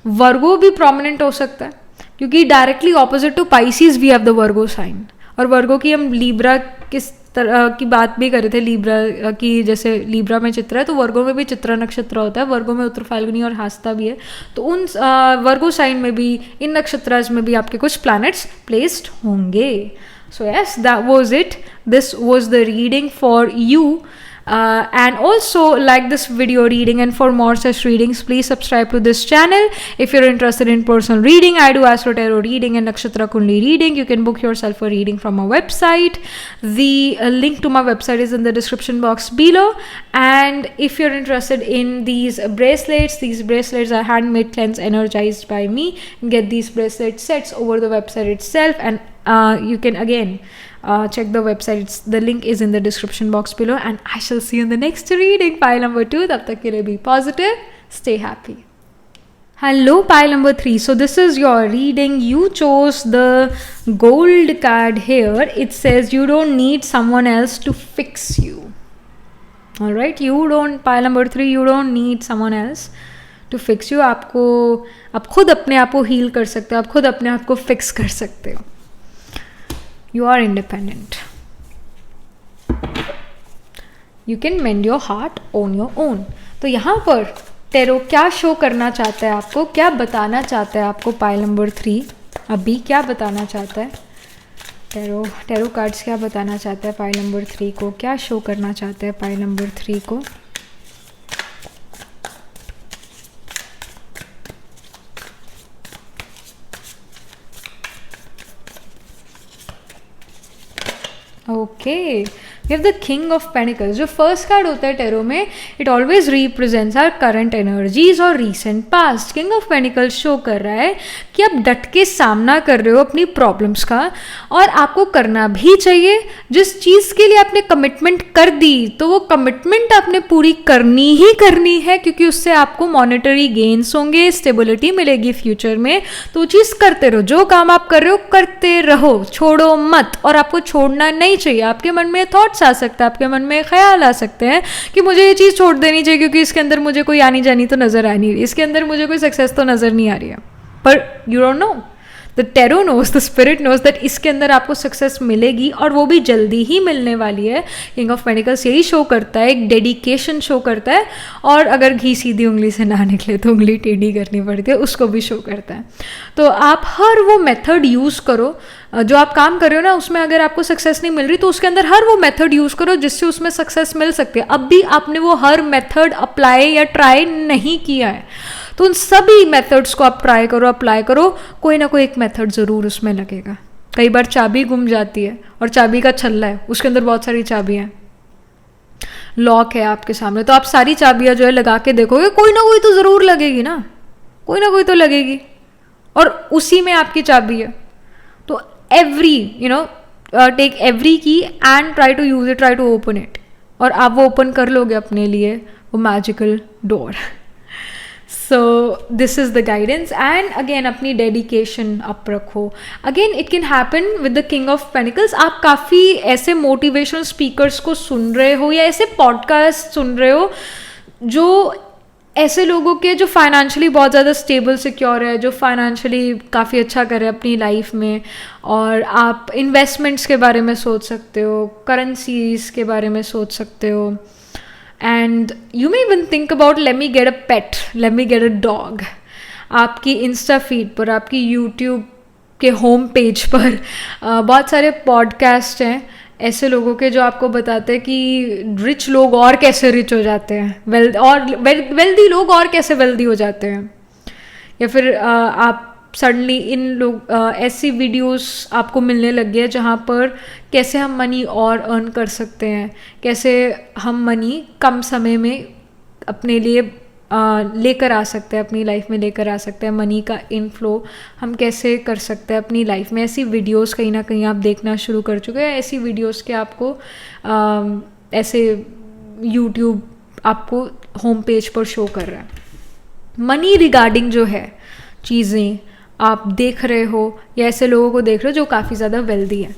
वर्गो भी प्रोमिनेंट हो सकता है क्योंकि directly opposite to Pisces we have the Virgo sign. और वर्गो की हम लीब्रा किस तरह की बात भी कर रहे थे, लीब्रा की, जैसे लीब्रा में चित्रा है तो वर्गो में भी चित्रा नक्षत्र होता है, वर्गो में उत्तर फाल्गुनी और हास्ता भी है, तो उन वर्गो साइन में भी, इन नक्षत्राज में भी आपके कुछ प्लैनेट्स प्लेस्ड होंगे. So yes, that was it. This was the reading for you. And also like this video reading, and for more such readings please subscribe to this channel. If you're interested in personal reading, I do Astro Tarot reading and Nakshatra Kundli reading. You can book yourself a reading from my website. The link to my website is in the description box below. And if you're interested in these bracelets are handmade, cleansed, energized by me. Get these bracelet sets over the website itself, and you can again check the website. The link is in the description box below, and I shall see you in the next reading, pile number 2. Tab tak ke liye be positive, stay happy. Hello, pile number 3. So this is your reading. You chose the gold card here. It says you don't need someone else to fix you. All right, pile number 3, you don't need someone else to fix you. आप खुद अपने आप को heal कर सकते हो, आप खुद अपने आप को फिक्स कर सकते हो. You are independent. You can mend your heart on your own. तो यहाँ पर टेरो क्या शो करना चाहता है आपको, क्या बताना चाहता है आपको, पाइल नंबर 3 अभी क्या बताना चाहता है टेरो कार्ड्स, क्या बताना चाहता है पाइल नंबर 3 को, क्या शो करना चाहता है पाइल नंबर 3 को. Okay, we have the King of Pentacles. जो फर्स्ट कार्ड होता है टेरो में, it always represents our current energies और recent past. King of pentacles show कर रहा है कि आप डट के सामना कर रहे हो अपनी प्रॉब्लम्स का, और आपको करना भी चाहिए. जिस चीज़ के लिए आपने कमिटमेंट कर दी तो वो कमिटमेंट आपने पूरी करनी ही करनी है, क्योंकि उससे आपको मॉनेटरी गेन्स होंगे, स्टेबिलिटी मिलेगी फ्यूचर में. तो वो चीज़ करते रहो, जो काम आप कर रहे हो करते रहो, छोड़ो मत. और आपको छोड़ना नहीं चाहिए. आपके मन में थॉट्स आ सकते हैं, आपके मन में ख्याल आ सकते हैं कि मुझे ये चीज़ छोड़ देनी चाहिए क्योंकि इसके अंदर मुझे कोई आनी जानी तो नज़र आ नहीं रही, इसके अंदर मुझे कोई सक्सेस तो नज़र नहीं आ रही है. पर you don't know, the tarot knows, the spirit knows that इसके अंदर आपको सक्सेस मिलेगी, और वो भी जल्दी ही मिलने वाली है. किंग ऑफ पेनिकल्स यही शो करता है, एक डेडिकेशन शो करता है. और अगर घी सीधी उंगली से ना निकले तो उंगली टेढ़ी करनी पड़ती है, उसको भी शो करता है. तो आप हर वो मेथड यूज़ करो, जो आप काम कर रहे हो ना उसमें अगर आपको सक्सेस नहीं मिल रही तो उसके अंदर हर वो मेथड यूज़ करो जिससे उसमें सक्सेस मिल सकती है. अब भी आपने वो हर मेथड अप्लाई या ट्राई नहीं किया है, तो उन सभी मेथड्स को आप ट्राई करो, अप्लाई करो. कोई ना कोई एक मेथड ज़रूर उसमें लगेगा. कई बार चाबी गुम जाती है और चाबी का छल्ला है, उसके अंदर बहुत सारी चाबियाँ, लॉक है आपके सामने, तो आप सारी चाबियाँ जो है लगा के देखोगे, कोई ना कोई तो ज़रूर लगेगी ना, कोई ना कोई तो लगेगी, और उसी में आपकी चाबी है. तो take every key and try to use it, try to open it, और आप वो ओपन कर लोगे अपने लिए वो magical door. So this is the guidance, and again अपनी dedication आप रखो. Again it can happen with the King of Pentacles. आप काफ़ी ऐसे motivational speakers को सुन रहे हो या ऐसे podcast सुन रहे हो जो ऐसे लोगों के जो फाइनेंशियली बहुत ज़्यादा स्टेबल सिक्योर है, जो फाइनेंशियली काफ़ी अच्छा करे अपनी लाइफ में, और आप इन्वेस्टमेंट्स के बारे में सोच सकते हो, करेंसीज के बारे में सोच सकते हो, and you may even think about let me get a pet, let me get a dog. आपकी इंस्टा फीड पर, आपकी यूट्यूब के होम पेज पर बहुत सारे पॉडकास्ट हैं ऐसे लोगों के जो आपको बताते हैं कि रिच लोग और कैसे रिच हो जाते हैं, वेल्दी लोग और कैसे वेल्दी हो जाते हैं. या फिर आप सडनली इन लोग ऐसी वीडियोस आपको मिलने लग गए जहाँ पर कैसे हम मनी और अर्न कर सकते हैं, कैसे हम मनी कम समय में अपने लिए लेकर आ सकते हैं, अपनी लाइफ में लेकर आ सकते हैं. मनी का इनफ्लो हम कैसे कर सकते हैं अपनी लाइफ में. ऐसी वीडियोस कहीं ना कहीं आप देखना शुरू कर चुके हैं. ऐसी वीडियोस के आपको ऐसे यूट्यूब आपको होम पेज पर शो कर रहा है. मनी रिगार्डिंग जो है चीज़ें आप देख रहे हो या ऐसे लोगों को देख रहे हो जो काफ़ी ज़्यादा वेल्दी है,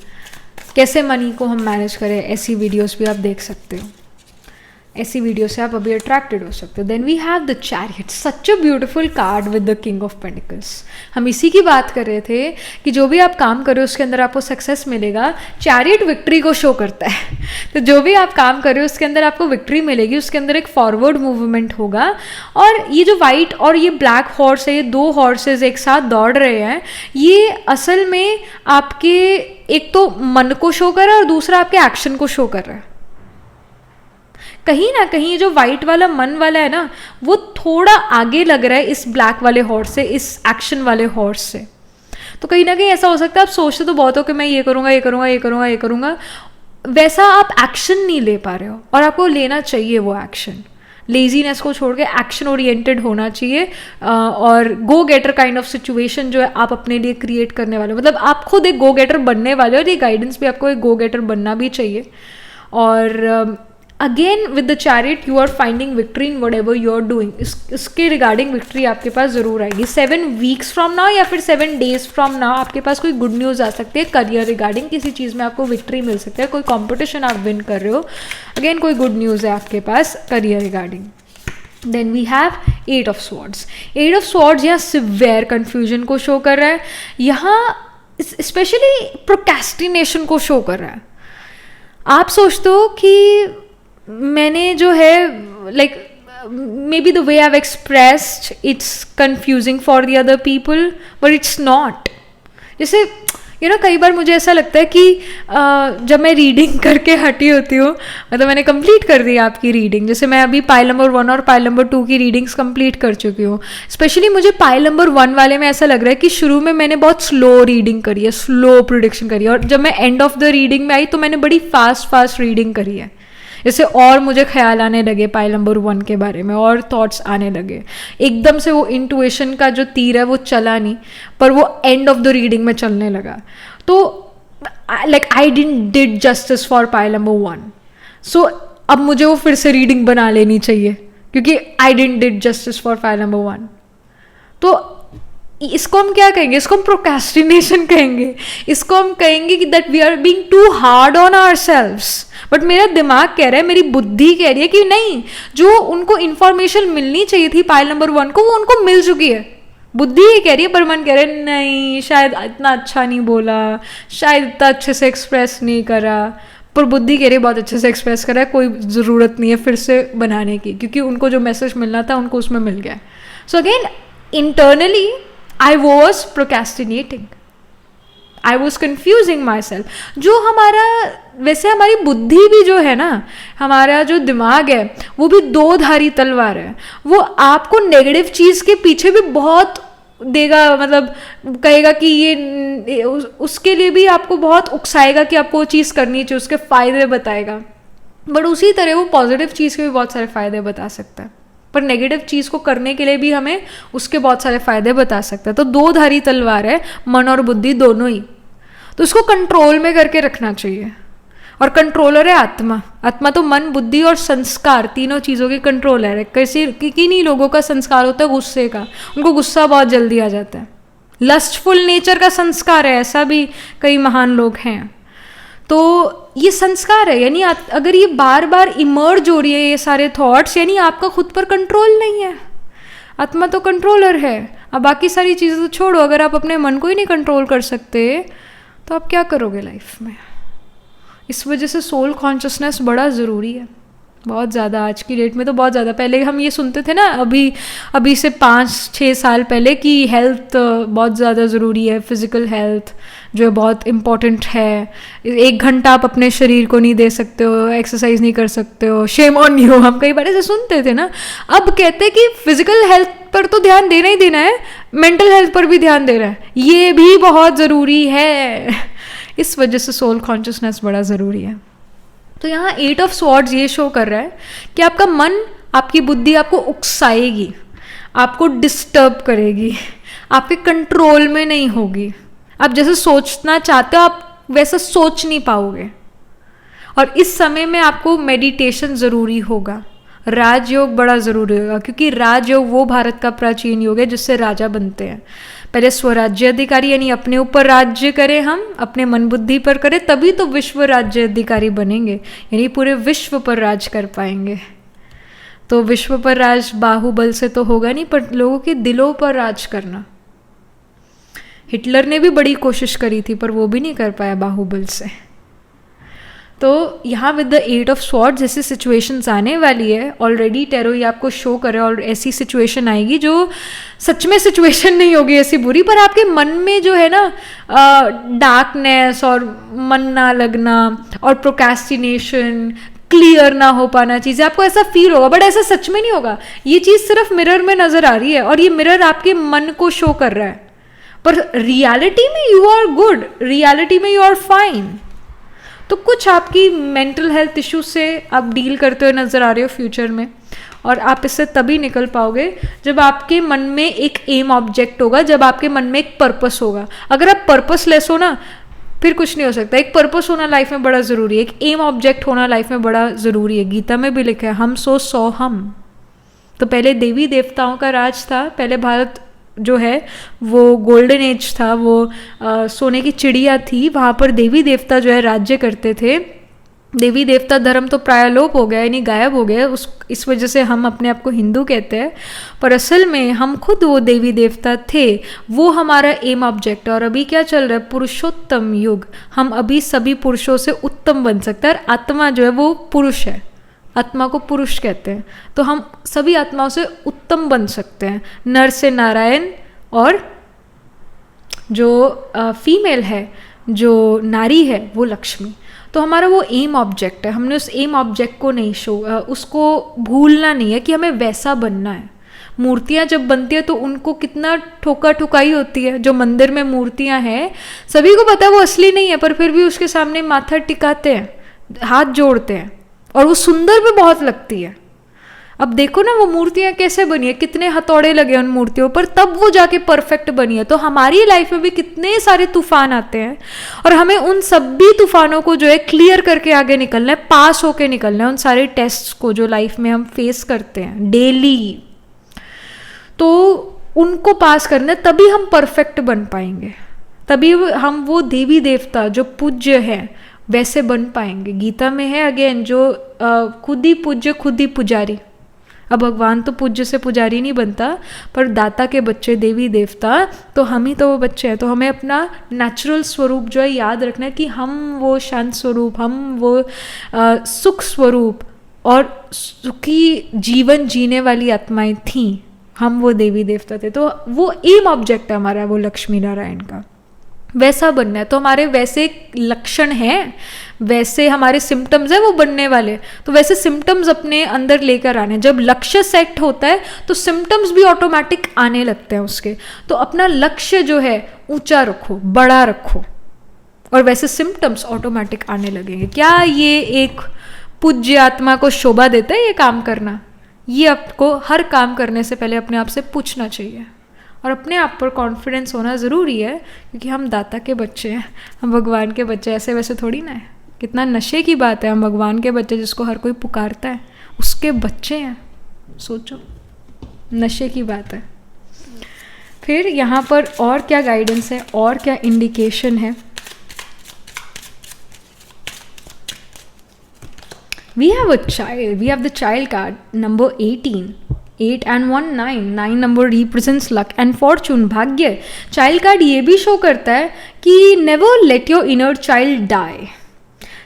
कैसे मनी को हम मैनेज करें, ऐसी वीडियोस भी आप देख सकते हो. ऐसी वीडियो से आप अभी अट्रैक्टेड हो सकते हो. Then we have the chariot, such a beautiful card with the king of pentacles. हम इसी की बात कर रहे थे कि जो भी आप काम करो उसके अंदर आपको सक्सेस मिलेगा. चैरियट विक्ट्री को शो करता है. तो जो भी आप काम कर रहे हो उसके अंदर आपको विक्ट्री मिलेगी, उसके अंदर एक फॉरवर्ड मूवमेंट होगा. और ये जो वाइट और ये ब्लैक हॉर्स है, ये दो हॉर्सेज एक साथ दौड़ रहे हैं, ये असल में आपके एक तो मन को शो कर रहा है और दूसरा आपके एक्शन को शो कर रहा है. कहीं ना कहीं जो वाइट वाला मन वाला है ना, वो थोड़ा आगे लग रहा है इस ब्लैक वाले हॉर्स से, इस एक्शन वाले हॉर्स से. तो कहीं ना कहीं ऐसा हो सकता है आप सोचते तो बहुत हो कि मैं ये करूँगा, ये करूँगा, ये करूँगा, ये करूँगा, वैसा आप एक्शन नहीं ले पा रहे हो. और आपको लेना चाहिए वो एक्शन. लेजीनेस को छोड़ के एक्शन ओरिएंटेड होना चाहिए. और गो गेटर काइंड ऑफ सिचुएशन जो है आप अपने लिए क्रिएट करने वाले हो. मतलब आप खुद एक गो गेटर बनने वाले हो, और ये गाइडेंस भी आपको एक गो गेटर बनना भी चाहिए. और again with the chariot you are finding victory in whatever you are doing. इसके रिगार्डिंग विक्ट्री आपके पास ज़रूर आएगी. 7 वीक्स फ्रॉम नाउ या फिर 7 डेज फ्रॉम नाउ आपके पास कोई गुड न्यूज़ आ सकती है. करियर रिगार्डिंग किसी चीज़ में आपको विक्ट्री मिल सकती है. कोई कॉम्पिटिशन आप विन कर रहे हो, अगेन कोई गुड न्यूज़ है आपके पास career regarding. Then we have 8 of swords. 8 of swords यहाँ सिवियर कन्फ्यूजन को शो कर रहा है. यहाँ स्पेशली प्रोक्रेस्टिनेशन को शो कर रहा है. आप सोचते हो कि मैंने जो है like may be the way I have expressed it's confusing for the other people, but it's not. जैसे कई बार मुझे ऐसा लगता है कि जब मैं रीडिंग करके हटी होती हूँ, मतलब मैंने कंप्लीट कर दी आपकी रीडिंग. जैसे मैं अभी पाइल नंबर 1 और पाइल नंबर 2 की रीडिंग्स कंप्लीट कर चुकी हूँ. स्पेशली मुझे पाइल नंबर 1 वाले में ऐसा लग रहा है कि शुरू में मैंने बहुत स्लो रीडिंग करी है, स्लो प्रिडिक्शन करी है, और जब मैं एंड ऑफ द रीडिंग में आई तो मैंने बड़ी फास्ट रीडिंग करी है. जैसे और मुझे ख्याल आने लगे पाइल नंबर 1 के बारे में, और थॉट्स आने लगे. एकदम से वो इंटुइशन का जो तीर है वो चला नहीं, पर वो एंड ऑफ द रीडिंग में चलने लगा. तो like I didn't did justice for pile number 1. सो अब मुझे वो फिर से रीडिंग बना लेनी चाहिए, क्योंकि I didn't did justice for pile number 1. तो इसको हम क्या कहेंगे? इसको हम प्रोक्रेस्टिनेशन कहेंगे. इसको हम कहेंगे कि that we are being too hard on ourselves. But मेरा दिमाग कह रहा है, मेरी बुद्धि कह रही है कि नहीं, जो उनको इन्फॉर्मेशन मिलनी चाहिए थी पाइल नंबर 1 को, वो उनको मिल चुकी है. बुद्धि ये कह रही है, पर मन कह रहा है नहीं, शायद इतना अच्छा नहीं बोला, शायद इतना अच्छे से एक्सप्रेस नहीं करा. पर बुद्धि कह रही है बहुत अच्छे से एक्सप्रेस करा है, कोई ज़रूरत नहीं है फिर से बनाने की, क्योंकि उनको जो मैसेज मिलना था उनको उसमें मिल गया. So again internally I was procrastinating. I was confusing myself. जो हमारा वैसे हमारी बुद्धि भी जो है ना, हमारा जो दिमाग है वो भी 2 धारी तलवार है. वो आपको नेगेटिव चीज़ के पीछे भी बहुत देगा, मतलब कहेगा कि ये उसके लिए भी आपको बहुत उकसाएगा कि आपको वो चीज़ करनी चाहिए, उसके फ़ायदे बताएगा. बट उसी तरह वो पॉजिटिव चीज़ के भी बहुत सारे फ़ायदे बता सकता है, पर नेगेटिव चीज़ को करने के लिए भी हमें उसके बहुत सारे फ़ायदे बता सकता है. तो 2 धारी तलवार है, मन और बुद्धि दोनों ही. तो उसको कंट्रोल में करके रखना चाहिए. और कंट्रोलर है आत्मा. आत्मा तो मन, बुद्धि और संस्कार, तीनों चीज़ों की कंट्रोलर है. कैसे किन्हीं लोगों का संस्कार होता है गुस्से का, उनको गुस्सा बहुत जल्दी आ जाता है. लस्टफुल नेचर का संस्कार है, ऐसा भी कई महान लोग हैं. तो ये संस्कार है, यानी अगर ये बार बार इमर्ज हो रही है ये सारे थॉट्स, यानी आपका खुद पर कंट्रोल नहीं है. आत्मा तो कंट्रोलर है. अब बाकी सारी चीज़ें तो छोड़ो, अगर आप अपने मन को ही नहीं कंट्रोल कर सकते तो आप क्या करोगे लाइफ में? इस वजह से सोल कॉन्शियसनेस बड़ा ज़रूरी है, बहुत ज़्यादा. आज की डेट में तो बहुत ज़्यादा. पहले हम ये सुनते थे ना, अभी से 5-6 साल पहले, कि हेल्थ बहुत ज़्यादा ज़रूरी है, फिज़िकल हेल्थ जो है बहुत इम्पॉर्टेंट है. 1 घंटा आप अपने शरीर को नहीं दे सकते हो, एक्सरसाइज नहीं कर सकते हो, शेम ऑन यू. हम कई बार ऐसे सुनते थे ना. अब कहते हैं कि फिजिकल हेल्थ पर तो ध्यान देना ही देना है, मेंटल हेल्थ पर भी ध्यान देना है, ये भी बहुत ज़रूरी है. इस वजह से सोल कॉन्शियसनेस बड़ा ज़रूरी है. तो यहाँ 8 ऑफ स्वॉर्ड्स ये शो कर रहा है कि आपका मन, आपकी बुद्धि आपको उकसाएगी, आपको डिस्टर्ब करेगी, आपके कंट्रोल में नहीं होगी. आप जैसे सोचना चाहते हो आप वैसा सोच नहीं पाओगे. और इस समय में आपको मेडिटेशन ज़रूरी होगा. राजयोग बड़ा ज़रूरी होगा, क्योंकि राजयोग वो भारत का प्राचीन योग है जिससे राजा बनते हैं. पहले स्वराज्य अधिकारी, यानी अपने ऊपर राज्य करें, हम अपने मन बुद्धि पर करें, तभी तो विश्व राज्य अधिकारी बनेंगे, यानी पूरे विश्व पर राज कर पाएंगे. तो विश्व पर राज बाहुबल से तो होगा नहीं, पर लोगों के दिलों पर राज करना। हिटलर ने भी बड़ी कोशिश करी थी पर वो भी नहीं कर पाया बाहुबल से। तो यहाँ विद द 8 ऑफ स्वॉर्ड्स ऐसी सिचुएशंस आने वाली है। ऑलरेडी टैरो ये आपको शो करे और ऐसी सिचुएशन आएगी जो सच में सिचुएशन नहीं होगी ऐसी बुरी, पर आपके मन में जो है ना डार्कनेस और मन ना लगना और प्रोक्रेस्टिनेशन, क्लियर ना हो पाना चीज़ें, आपको ऐसा फील होगा, बट ऐसा सच में नहीं होगा। ये चीज़ सिर्फ मिरर में नज़र आ रही है और ये मिरर आपके मन को शो कर रहा है, पर रियलिटी में यू आर गुड, रियलिटी में यू आर फाइन। तो कुछ आपकी मेंटल हेल्थ इश्यू से आप डील करते हुए नज़र आ रहे हो फ्यूचर में, और आप इससे तभी निकल पाओगे जब आपके मन में एक एम ऑब्जेक्ट होगा, जब आपके मन में एक पर्पस होगा। अगर आप पर्पस लेस हो ना, फिर कुछ नहीं हो सकता। एक पर्पस होना लाइफ में बड़ा ज़रूरी है, एक एम ऑब्जेक्ट होना लाइफ में बड़ा ज़रूरी है। गीता में भी लिखा है हम सौ हम। तो पहले देवी देवताओं का राज था, पहले भारत जो है वो गोल्डन एज था, वो सोने की चिड़िया थी, वहाँ पर देवी देवता जो है राज्य करते थे। देवी देवता धर्म तो प्रायलोप हो गया, यानी गायब हो गया, इस वजह से हम अपने आप को हिंदू कहते हैं, पर असल में हम खुद वो देवी देवता थे, वो हमारा एम ऑब्जेक्ट है। और अभी क्या चल रहा है, पुरुषोत्तम युग, हम अभी सभी पुरुषों से उत्तम बन सकते हैं। और आत्मा जो है वो पुरुष है, आत्मा को पुरुष कहते हैं, तो हम सभी आत्माओं से उत्तम बन सकते हैं। नर से नारायण, और जो फीमेल है, जो नारी है, वो लक्ष्मी। तो हमारा वो एम ऑब्जेक्ट है, हमने उस एम ऑब्जेक्ट को नहीं उसको भूलना नहीं है कि हमें वैसा बनना है। मूर्तियाँ जब बनती है तो उनको कितना ठोका ठुकाई होती है। जो मंदिर में मूर्तियाँ हैं सभी को पता है वो असली नहीं है, पर फिर भी उसके सामने माथा टिकाते हैं, हाथ जोड़ते हैं, और वो सुंदर भी बहुत लगती है। अब देखो ना वो मूर्तियाँ कैसे बनी है, कितने हथौड़े लगे उन मूर्तियों पर, तब वो जाके परफेक्ट बनी है। तो हमारी लाइफ में भी कितने सारे तूफान आते हैं और हमें उन सभी तूफानों को जो है क्लियर करके आगे निकलना है, पास होके निकलना है उन सारे टेस्ट्स को जो लाइफ में हम फेस करते हैं डेली। तो उनको पास करना है, तभी हम परफेक्ट बन पाएंगे, तभी हम वो देवी देवता जो पूज्य है वैसे बन पाएंगे। गीता में है अगेन, जो खुद ही पूज्य खुद ही पुजारी। अब भगवान तो पूज्य से पुजारी नहीं बनता, पर दाता के बच्चे देवी देवता, तो हम ही तो वो बच्चे हैं। तो हमें अपना नेचुरल स्वरूप जो है याद रखना है कि हम वो शांत स्वरूप, हम वो सुख स्वरूप और सुखी जीवन जीने वाली आत्माएं थीं, हम वो देवी देवता थे। तो वो एम ऑब्जेक्ट है हमारा, वो लक्ष्मी नारायण का, वैसा बनना है। तो हमारे वैसे लक्षण हैं, वैसे हमारे सिम्टम्स हैं वो बनने वाले, तो वैसे सिम्टम्स अपने अंदर लेकर आने। जब लक्ष्य सेट होता है तो सिम्टम्स भी ऑटोमेटिक आने लगते हैं उसके। तो अपना लक्ष्य जो है ऊंचा रखो, बड़ा रखो, और वैसे सिम्टम्स ऑटोमेटिक आने लगेंगे। क्या ये एक पूज्य आत्मा को शोभा देता है ये काम करना? ये आपको हर काम करने से पहले अपने आप से पूछना चाहिए, और अपने आप पर कॉन्फिडेंस होना ज़रूरी है, क्योंकि हम दाता के बच्चे हैं, हम भगवान के बच्चे, ऐसे वैसे थोड़ी ना है। कितना नशे की बात है, हम भगवान के बच्चे जिसको हर कोई पुकारता है उसके बच्चे हैं, सोचो, नशे की बात है। फिर यहाँ पर और क्या गाइडेंस है और क्या इंडिकेशन है? We have a child, we have the child card number 18, 8 and 1 9, 9 number represents luck and fortune, भाग्य। चाइल्ड कार्ड ये भी शो करता है कि never let your inner child die.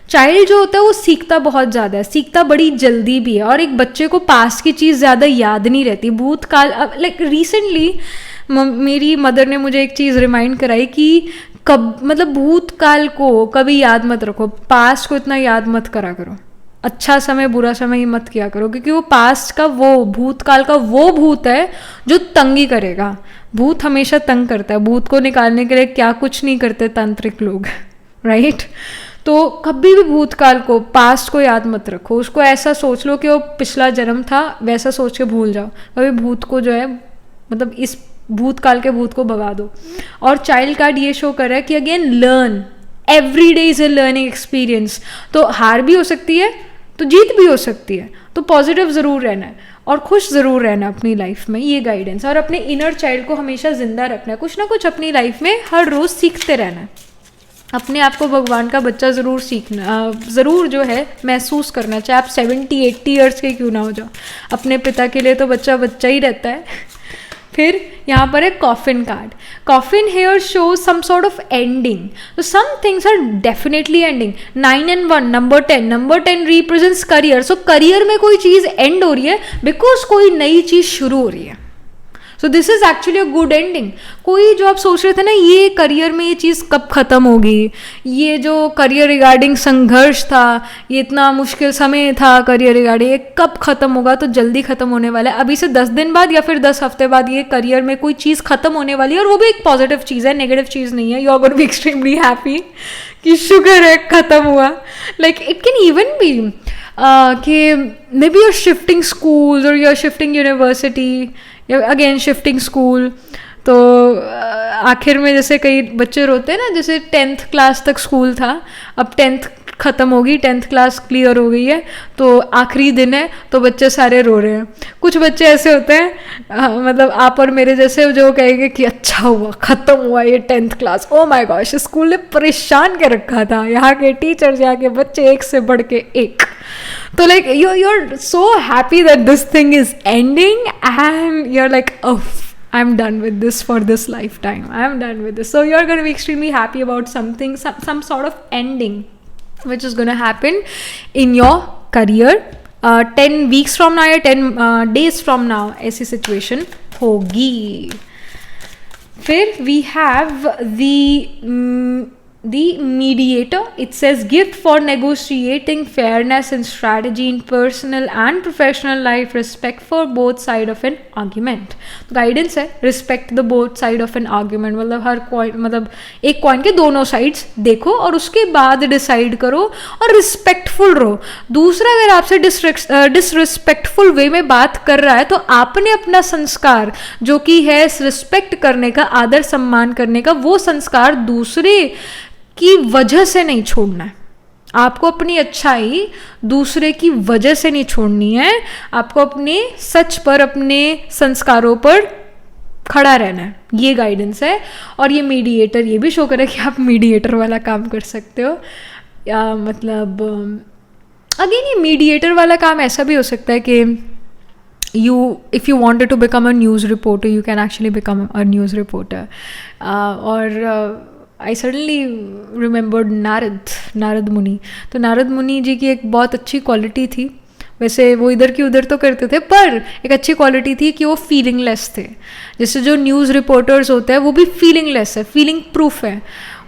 Child जो होता है वो सीखता बहुत ज़्यादा है, सीखता बड़ी जल्दी भी है, और एक बच्चे को पास की चीज़ ज़्यादा याद नहीं रहती। भूतकाल, लाइक रिसेंटली मेरी मदर ने मुझे एक चीज़ रिमाइंड कराई कि मतलब भूतकाल को कभी याद मत रखो, पास्ट को इतना याद मत करा करो, अच्छा समय बुरा समय ही मत किया करो, क्योंकि वो पास्ट का, वो भूतकाल का वो भूत है जो तंगी करेगा। भूत हमेशा तंग करता है, भूत को निकालने के लिए क्या कुछ नहीं करते तांत्रिक लोग, राइट? तो कभी भी भूतकाल को, पास्ट को याद मत रखो, उसको ऐसा सोच लो कि वो पिछला जन्म था, वैसा सोच के भूल जाओ। कभी भूत को जो है, मतलब इस भूतकाल के भूत को भगा दो। और चाइल्ड कार्ड ये शो कर रहा है कि again learn, every day is a learning experience. तो हार भी हो सकती है तो जीत भी हो सकती है, तो पॉजिटिव ज़रूर रहना है और खुश ज़रूर रहना अपनी लाइफ में, ये गाइडेंस। और अपने इनर चाइल्ड को हमेशा ज़िंदा रखना है, कुछ ना कुछ अपनी लाइफ में हर रोज़ सीखते रहना है। अपने आप को भगवान का बच्चा ज़रूर सीखना, ज़रूर जो है महसूस करना, चाहे आप 70-80 ईयर्स के क्यों ना हो जाओ, अपने पिता के लिए तो बच्चा बच्चा ही रहता है। फिर यहाँ पर है coffin card. Coffin here shows some sort of ending, तो some things are definitely ending. 9 and 1, number 10, number 10 represents career, so career में कोई चीज़ एंड हो रही है बिकॉज कोई नई चीज़ शुरू हो रही है। सो this is actually a good ending. कोई जो आप सोच रहे थे ना ये करियर में ये चीज़ कब ख़त्म होगी, ये जो करियर रिगार्डिंग संघर्ष था, ये इतना मुश्किल समय था करियर रिगार्डिंग, ये कब ख़त्म होगा, तो जल्दी ख़त्म होने वाला है। अभी से 10 दिन बाद या फिर 10 हफ्ते बाद ये करियर में कोई चीज़ ख़त्म होने वाली है, और वो भी एक पॉजिटिव चीज़ है, नेगेटिव चीज़ नहीं है। You are going to be extremely happy कि शुक्र है ख़त्म हुआ। Like it can even be कि maybe your shifting school और your shifting university, again shifting school. तो आखिर में जैसे कई बच्चे रोते हैं ना, जैसे 10th क्लास तक स्कूल था, अब 10th ख़त्म होगी, 10th क्लास क्लियर हो गई है, तो आखिरी दिन है तो बच्चे सारे रो रहे हैं। कुछ बच्चे ऐसे होते हैं मतलब आप और मेरे जैसे, जो कहेंगे कि अच्छा हुआ ख़त्म हुआ ये 10th class, oh my gosh school ने परेशान कर रखा था, यहाँ के टीचर्स, यहाँ के बच्चे एक से बढ़ के एक। तो like you're so happy that this thing is ending and you're like, oh, I'm done with this for this lifetime, I'm done with this. So you're going to be extremely happy about something, some sort of ending which is going to happen in your career 10 weeks from now या 10 days from now ऐसी situation होगी। फिर we have the mediator. It says gift for negotiating fairness and strategy in personal and professional life, respect for both side of an argument. Guidance है respect the both side of an argument, मतलब हर coin, मतलब एक coin के दोनों sides देखो और उसके बाद डिसाइड करो और रिस्पेक्टफुल रहो। दूसरा अगर आपसे डिसरिस्पेक्टफुल वे में बात कर रहा है तो आपने अपना संस्कार जो कि है रिस्पेक्ट करने का, आदर सम्मान करने का, वो संस्कार दूसरे की वजह से नहीं छोड़ना है। आपको अपनी अच्छाई दूसरे की वजह से नहीं छोड़नी है, आपको अपने सच पर, अपने संस्कारों पर खड़ा रहना है। ये गाइडेंस है। और ये मीडिएटर ये भी शो करे कि आप मीडिएटर वाला काम कर सकते हो, या मतलब अगेन ये मीडिएटर वाला काम ऐसा भी हो सकता है कि if you wanted to become a news reporter, you can actually become a news reporter. और I suddenly remembered नारद मुनि। तो नारद मुनि जी की एक बहुत अच्छी क्वालिटी थी, वैसे वो इधर की उधर तो करते थे, पर एक अच्छी क्वालिटी थी कि वो फीलिंगलेस थे। जैसे जो न्यूज़ रिपोर्टर्स होते हैं वो भी फीलिंगलेस है, फीलिंग प्रूफ है।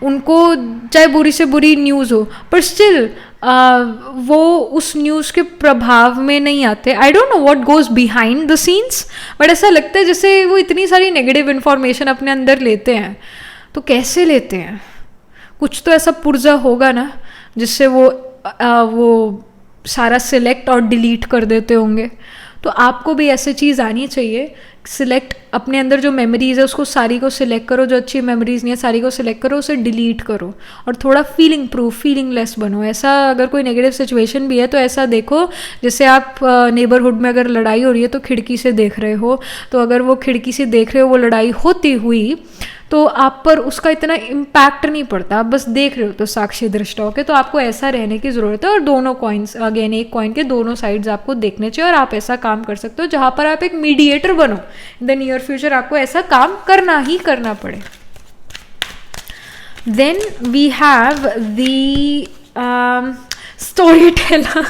उनको चाहे बुरी से बुरी न्यूज़ हो पर स्टिल वो उस न्यूज़ के प्रभाव में नहीं आते। I don't know what goes behind the scenes, but ऐसा लगता है जैसे वो इतनी सारी नेगेटिव इन्फॉर्मेशन अपने अंदर लेते हैं। तो कैसे लेते हैं? कुछ तो ऐसा पुर्जा होगा ना जिससे वो सारा सिलेक्ट और डिलीट कर देते होंगे। तो आपको भी ऐसी चीज़ आनी चाहिए, सिलेक्ट अपने अंदर जो मेमोरीज है उसको सारी को सिलेक्ट करो, जो अच्छी मेमोरीज नहीं है सारी को सिलेक्ट करो, उसे डिलीट करो और थोड़ा फीलिंग प्रूफ, फीलिंगलेस बनो। ऐसा अगर कोई नेगेटिव सिचुएशन भी है तो ऐसा देखो जैसे आप नेबरहुड में अगर लड़ाई हो रही है तो खिड़की से देख रहे हो, तो अगर वो खिड़की से देख रहे हो वो लड़ाई होती हुई तो आप पर उसका इतना इम्पैक्ट नहीं पड़ता, आप बस देख रहे हो तो साक्षी दृष्टा होके। तो आपको ऐसा रहने की ज़रूरत है। और दोनों कॉइन्स, अगेन एक कॉइन के दोनों साइड्स आपको देखने चाहिए, और आप ऐसा काम कर सकते हो जहाँ पर आप एक मीडिएटर बनो। इन द नियर फ्यूचर आपको ऐसा काम करना ही करना पड़े। Then we have the story teller.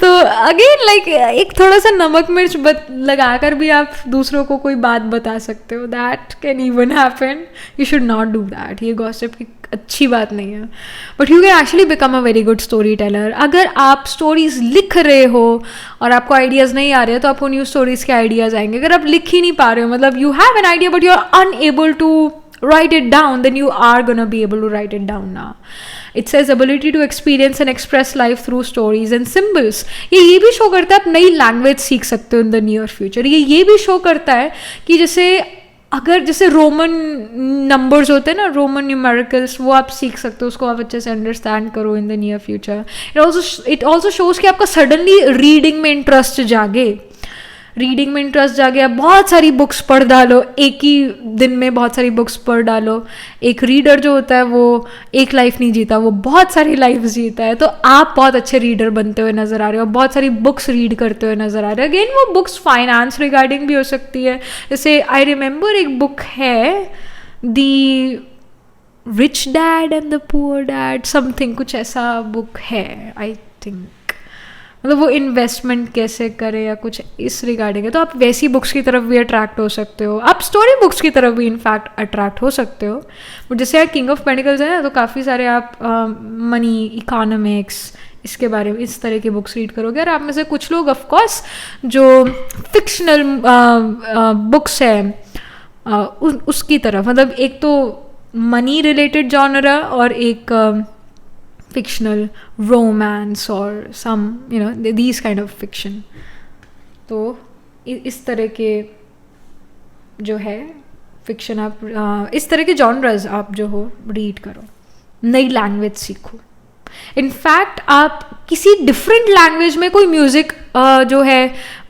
तो अगेन लाइक एक थोड़ा सा नमक मिर्च लगाकर भी आप दूसरों को कोई बात बता सकते हो। That can even happen, you should not do that. ये गॉसिप की अच्छी बात नहीं है, but you can actually become a very good story teller. अगर आप स्टोरीज लिख रहे हो और आपको आइडियाज़ नहीं आ रहे हैं तो आपको न्यू स्टोरीज के आइडियाज़ आएंगे। अगर आप लिख ही नहीं पा रहे हो, मतलब you have an idea but you are unable to write it down, then you are gonna be able to write it down now. It says ability to experience and express life through stories and symbols. ये भी show करता है आप नई language सीख सकते हो इन the near future. ये भी शो करता है कि जैसे रोमन नंबर्स होते हैं ना, रोमन न्यूमेरिकल्स, वो आप सीख सकते हो, उसको आप अच्छे से अंडरस्टैंड करो इन the near future. It also shows कि आपका सडनली रीडिंग में इंटरेस्ट जागे। रीडिंग में इंटरेस्ट जागे, आप बहुत सारी बुक्स पढ़ डालो, एक ही दिन में बहुत सारी बुक्स पढ़ डालो. एक रीडर जो होता है वो एक लाइफ नहीं जीता, वो बहुत सारी लाइफ जीता है. तो आप बहुत अच्छे रीडर बनते हुए नज़र आ रहे हो, बहुत सारी बुक्स रीड करते हुए नज़र आ रहे हो. अगेन वो बुक्स फाइनेंस रिगार्डिंग भी हो सकती है. जैसे आई रिमेंबर एक बुक है, the rich dad and the poor dad, something कुछ ऐसा बुक है आई थिंक. मतलब वो इन्वेस्टमेंट कैसे करे या कुछ इस रिगार्डिंग है. तो आप वैसी बुक्स की तरफ भी अट्रैक्ट हो सकते हो, आप स्टोरी बुक्स की तरफ भी इनफैक्ट अट्रैक्ट हो सकते हो. बट जैसे यार किंग ऑफ पेंटिकल्स है ना, तो काफ़ी सारे आप मनी, इकोनॉमिक्स, इसके बारे में इस तरह की बुक्स रीड करोगे. और आप में से कुछ लोग ऑफकोर्स जो फिक्शनल बुक्स है उसकी तरफ, मतलब एक तो मनी रिलेटेड जॉनरा और एक fictional romance or some these kind of fiction. तो इस तरह के जो है फिक्शन आप इस तरह के जॉनर्स आप जो हो रीड करो, नई लैंग्वेज सीखो. इनफैक्ट आप किसी डिफरेंट लैंग्वेज में कोई म्यूज़िक जो है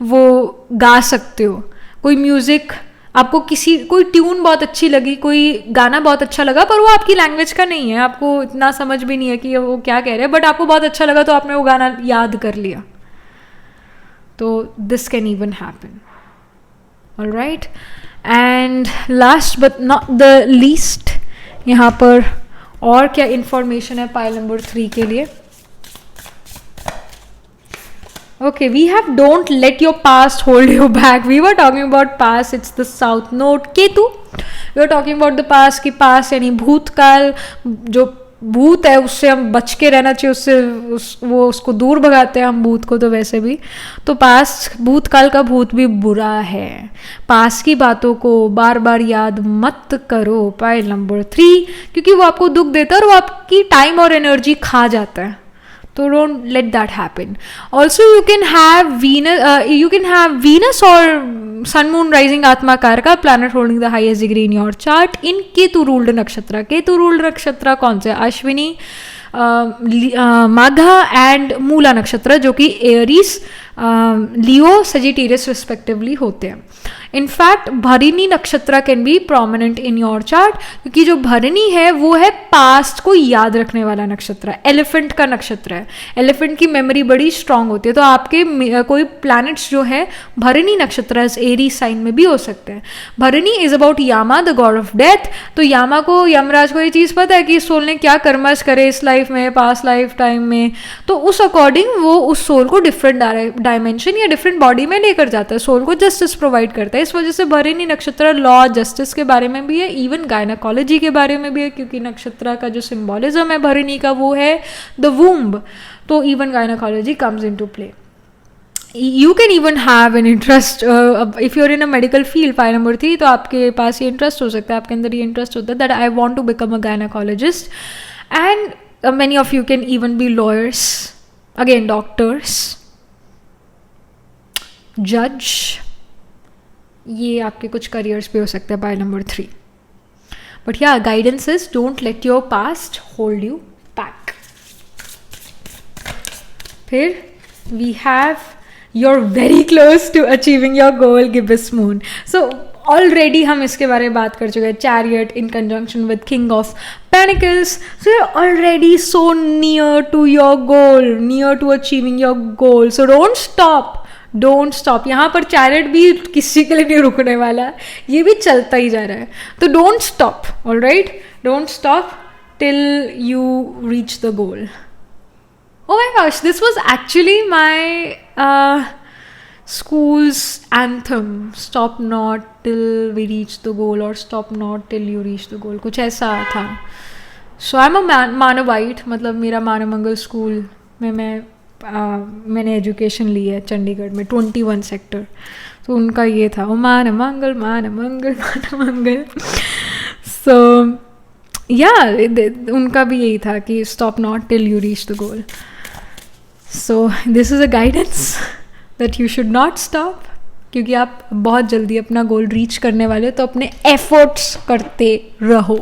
वो गा सकते हो. कोई म्यूज़िक आपको कोई ट्यून बहुत अच्छी लगी, कोई गाना बहुत अच्छा लगा, पर वो आपकी लैंग्वेज का नहीं है, आपको इतना समझ भी नहीं है कि वो क्या कह रहे हैं, बट आपको बहुत अच्छा लगा तो आपने वो गाना याद कर लिया. तो this can even happen. Alright, and last but not the least, यहाँ पर और क्या इंफॉर्मेशन है पाइल नंबर 3 के लिए. Okay, we have don't let your past hold you back. We were talking about past, it's the south node. Ketu, we were talking about the past कि past यानी भूतकाल, जो भूत है उससे हम बच के रहना चाहिए, वो उसको दूर भगाते हैं हम भूत को. तो वैसे भी तो पास्ट, भूतकाल का भूत भी बुरा है. पास्ट की बातों को बार बार याद मत करो पाइल नंबर 3, क्योंकि वो आपको दुख देता है और वो आपकी टाइम और एनर्जी खा जाता है. So don't let that happen. Also, you can have Venus or Sun Moon rising Atma Karka, planet holding the highest degree in your chart in Ketu ruled nakshatra. Ketu ruled nakshatra कौन से? Ashwini, माघा and मूला नक्षत्र, जो कि Aries, लियो, Sagittarius respectively होते हैं. In fact भरणी नक्षत्र can be prominent in your chart, क्योंकि जो भरणी है वो है पास्ट को याद रखने वाला नक्षत्र. एलिफेंट का नक्षत्र है, एलिफेंट की मेमोरी बड़ी स्ट्रांग होती है. तो आपके कोई प्लैनेट्स जो है भरणी नक्षत्र एरीज साइन में भी हो सकते हैं. Bharani is about Yama, the god of death. तो यामा को, यमराज को ये चीज़ पता है कि सोल ने क्या कर्मस करे इस लाइफ में, पास्ट लाइफ टाइम में. तो उस अकॉर्डिंग वो उस सोल को डिफरेंट डायमेंशन या डिफरेंट बॉडी में लेकर जाता है, सोल को जस्टिस प्रोवाइड करता है. इस वजह से भरणी नक्षत्र लॉ, जस्टिस के बारे में भी है, इवन गायनाकोलॉजी के बारे में भी है, क्योंकि नक्षत्र का जो सिंबॉलिज्म है भरणी का वो है द वूम्ब. तो even gynaecology comes into play. You can even have an interest if you're in a medical field, file number 3, तो आपके पास ये इंटरेस्ट हो सकता है, आपके अंदर ये इंटरेस्ट होता है that I want to become a gynecologist. And many of you can even be lawyers, again doctors, judge. ये आपके कुछ करियर्स भी हो सकते हैं by number 3. But yeah guidance is don't let your past hold you back. फिर we have you're very close to achieving your goal, gibbous moon. So already हम इसके बारे में बात कर चुके हैं, chariot in conjunction with king of pentacles. So you're already so near to your goal, near to achieving your goal. So don't stop. यहाँ पर chariot भी किसी के लिए नहीं रुकने वाला है, ये भी चलता ही जा रहा है. तो don't stop, alright? Don't stop till you reach the goal. Oh my gosh, this was actually my school's anthem. Stop not till we reach the goal, or stop not till you reach the goal. कुछ ऐसा था. So I'm a मानवite, मतलब मेरा मानवमंगल school में मैंने education ली है चंडीगढ़ में 21 sector. तो उनका ये था, ओ मानवमंगल मानवमंगल मानवमंगल. So yeah, उनका भी यही था कि stop not till you reach the goal. So this is a guidance that you should not stop, क्योंकि आप बहुत जल्दी अपना गोल रीच करने वाले हो, तो अपने एफर्ट्स करते रहो.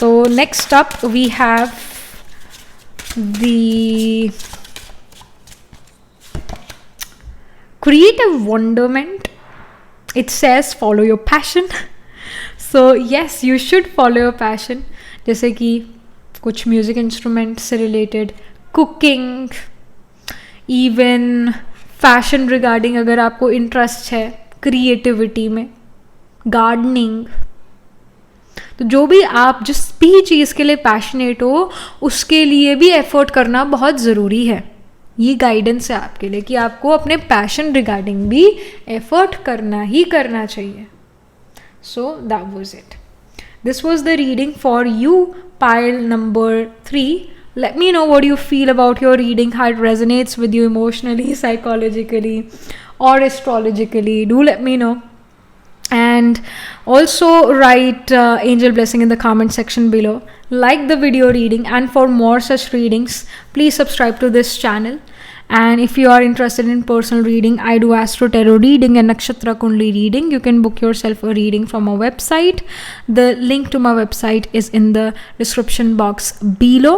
तो next up we have the creative wonderment. It says follow your passion. So yes, you should follow your passion. जैसे कि कुछ म्यूज़िक इंस्ट्रूमेंट से related, cooking, even fashion regarding अगर आपको इंटरेस्ट है, क्रिएटिविटी में, गार्डनिंग. तो जो भी आप जिस भी चीज़ के लिए पैशनेट हो उसके लिए भी एफर्ट करना बहुत ज़रूरी है. ये गाइडेंस है आपके लिए कि आपको अपने पैशन रिगार्डिंग भी एफर्ट करना ही करना चाहिए. So that was it. This was the reading for you, pile number 3. Let me know what you feel about your reading, how it resonates with you emotionally, psychologically, or astrologically. Do let me know. And also write angel blessing in the comment section below. Like the video reading, and for more such readings, please subscribe to this channel. And if you are interested in personal reading, I do Astro Tarot reading and Nakshatra Kundli reading. You can book yourself a reading from our website. The link to my website is in the description box below.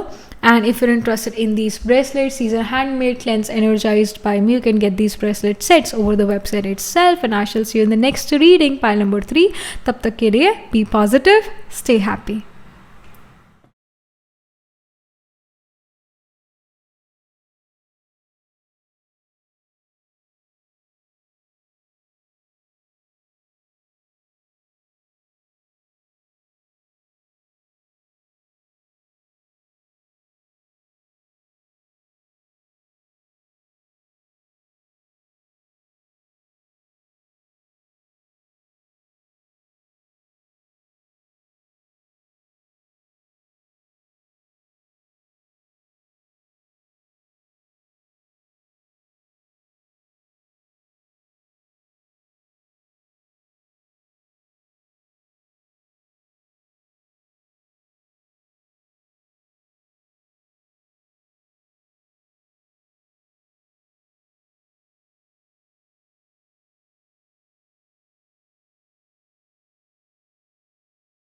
And if you're interested in these bracelets, these are handmade, cleansed, energized by me. You can get these bracelet sets over the website itself. And I shall see you in the next reading, pile number 3. Tab tak ke liye, be positive, stay happy.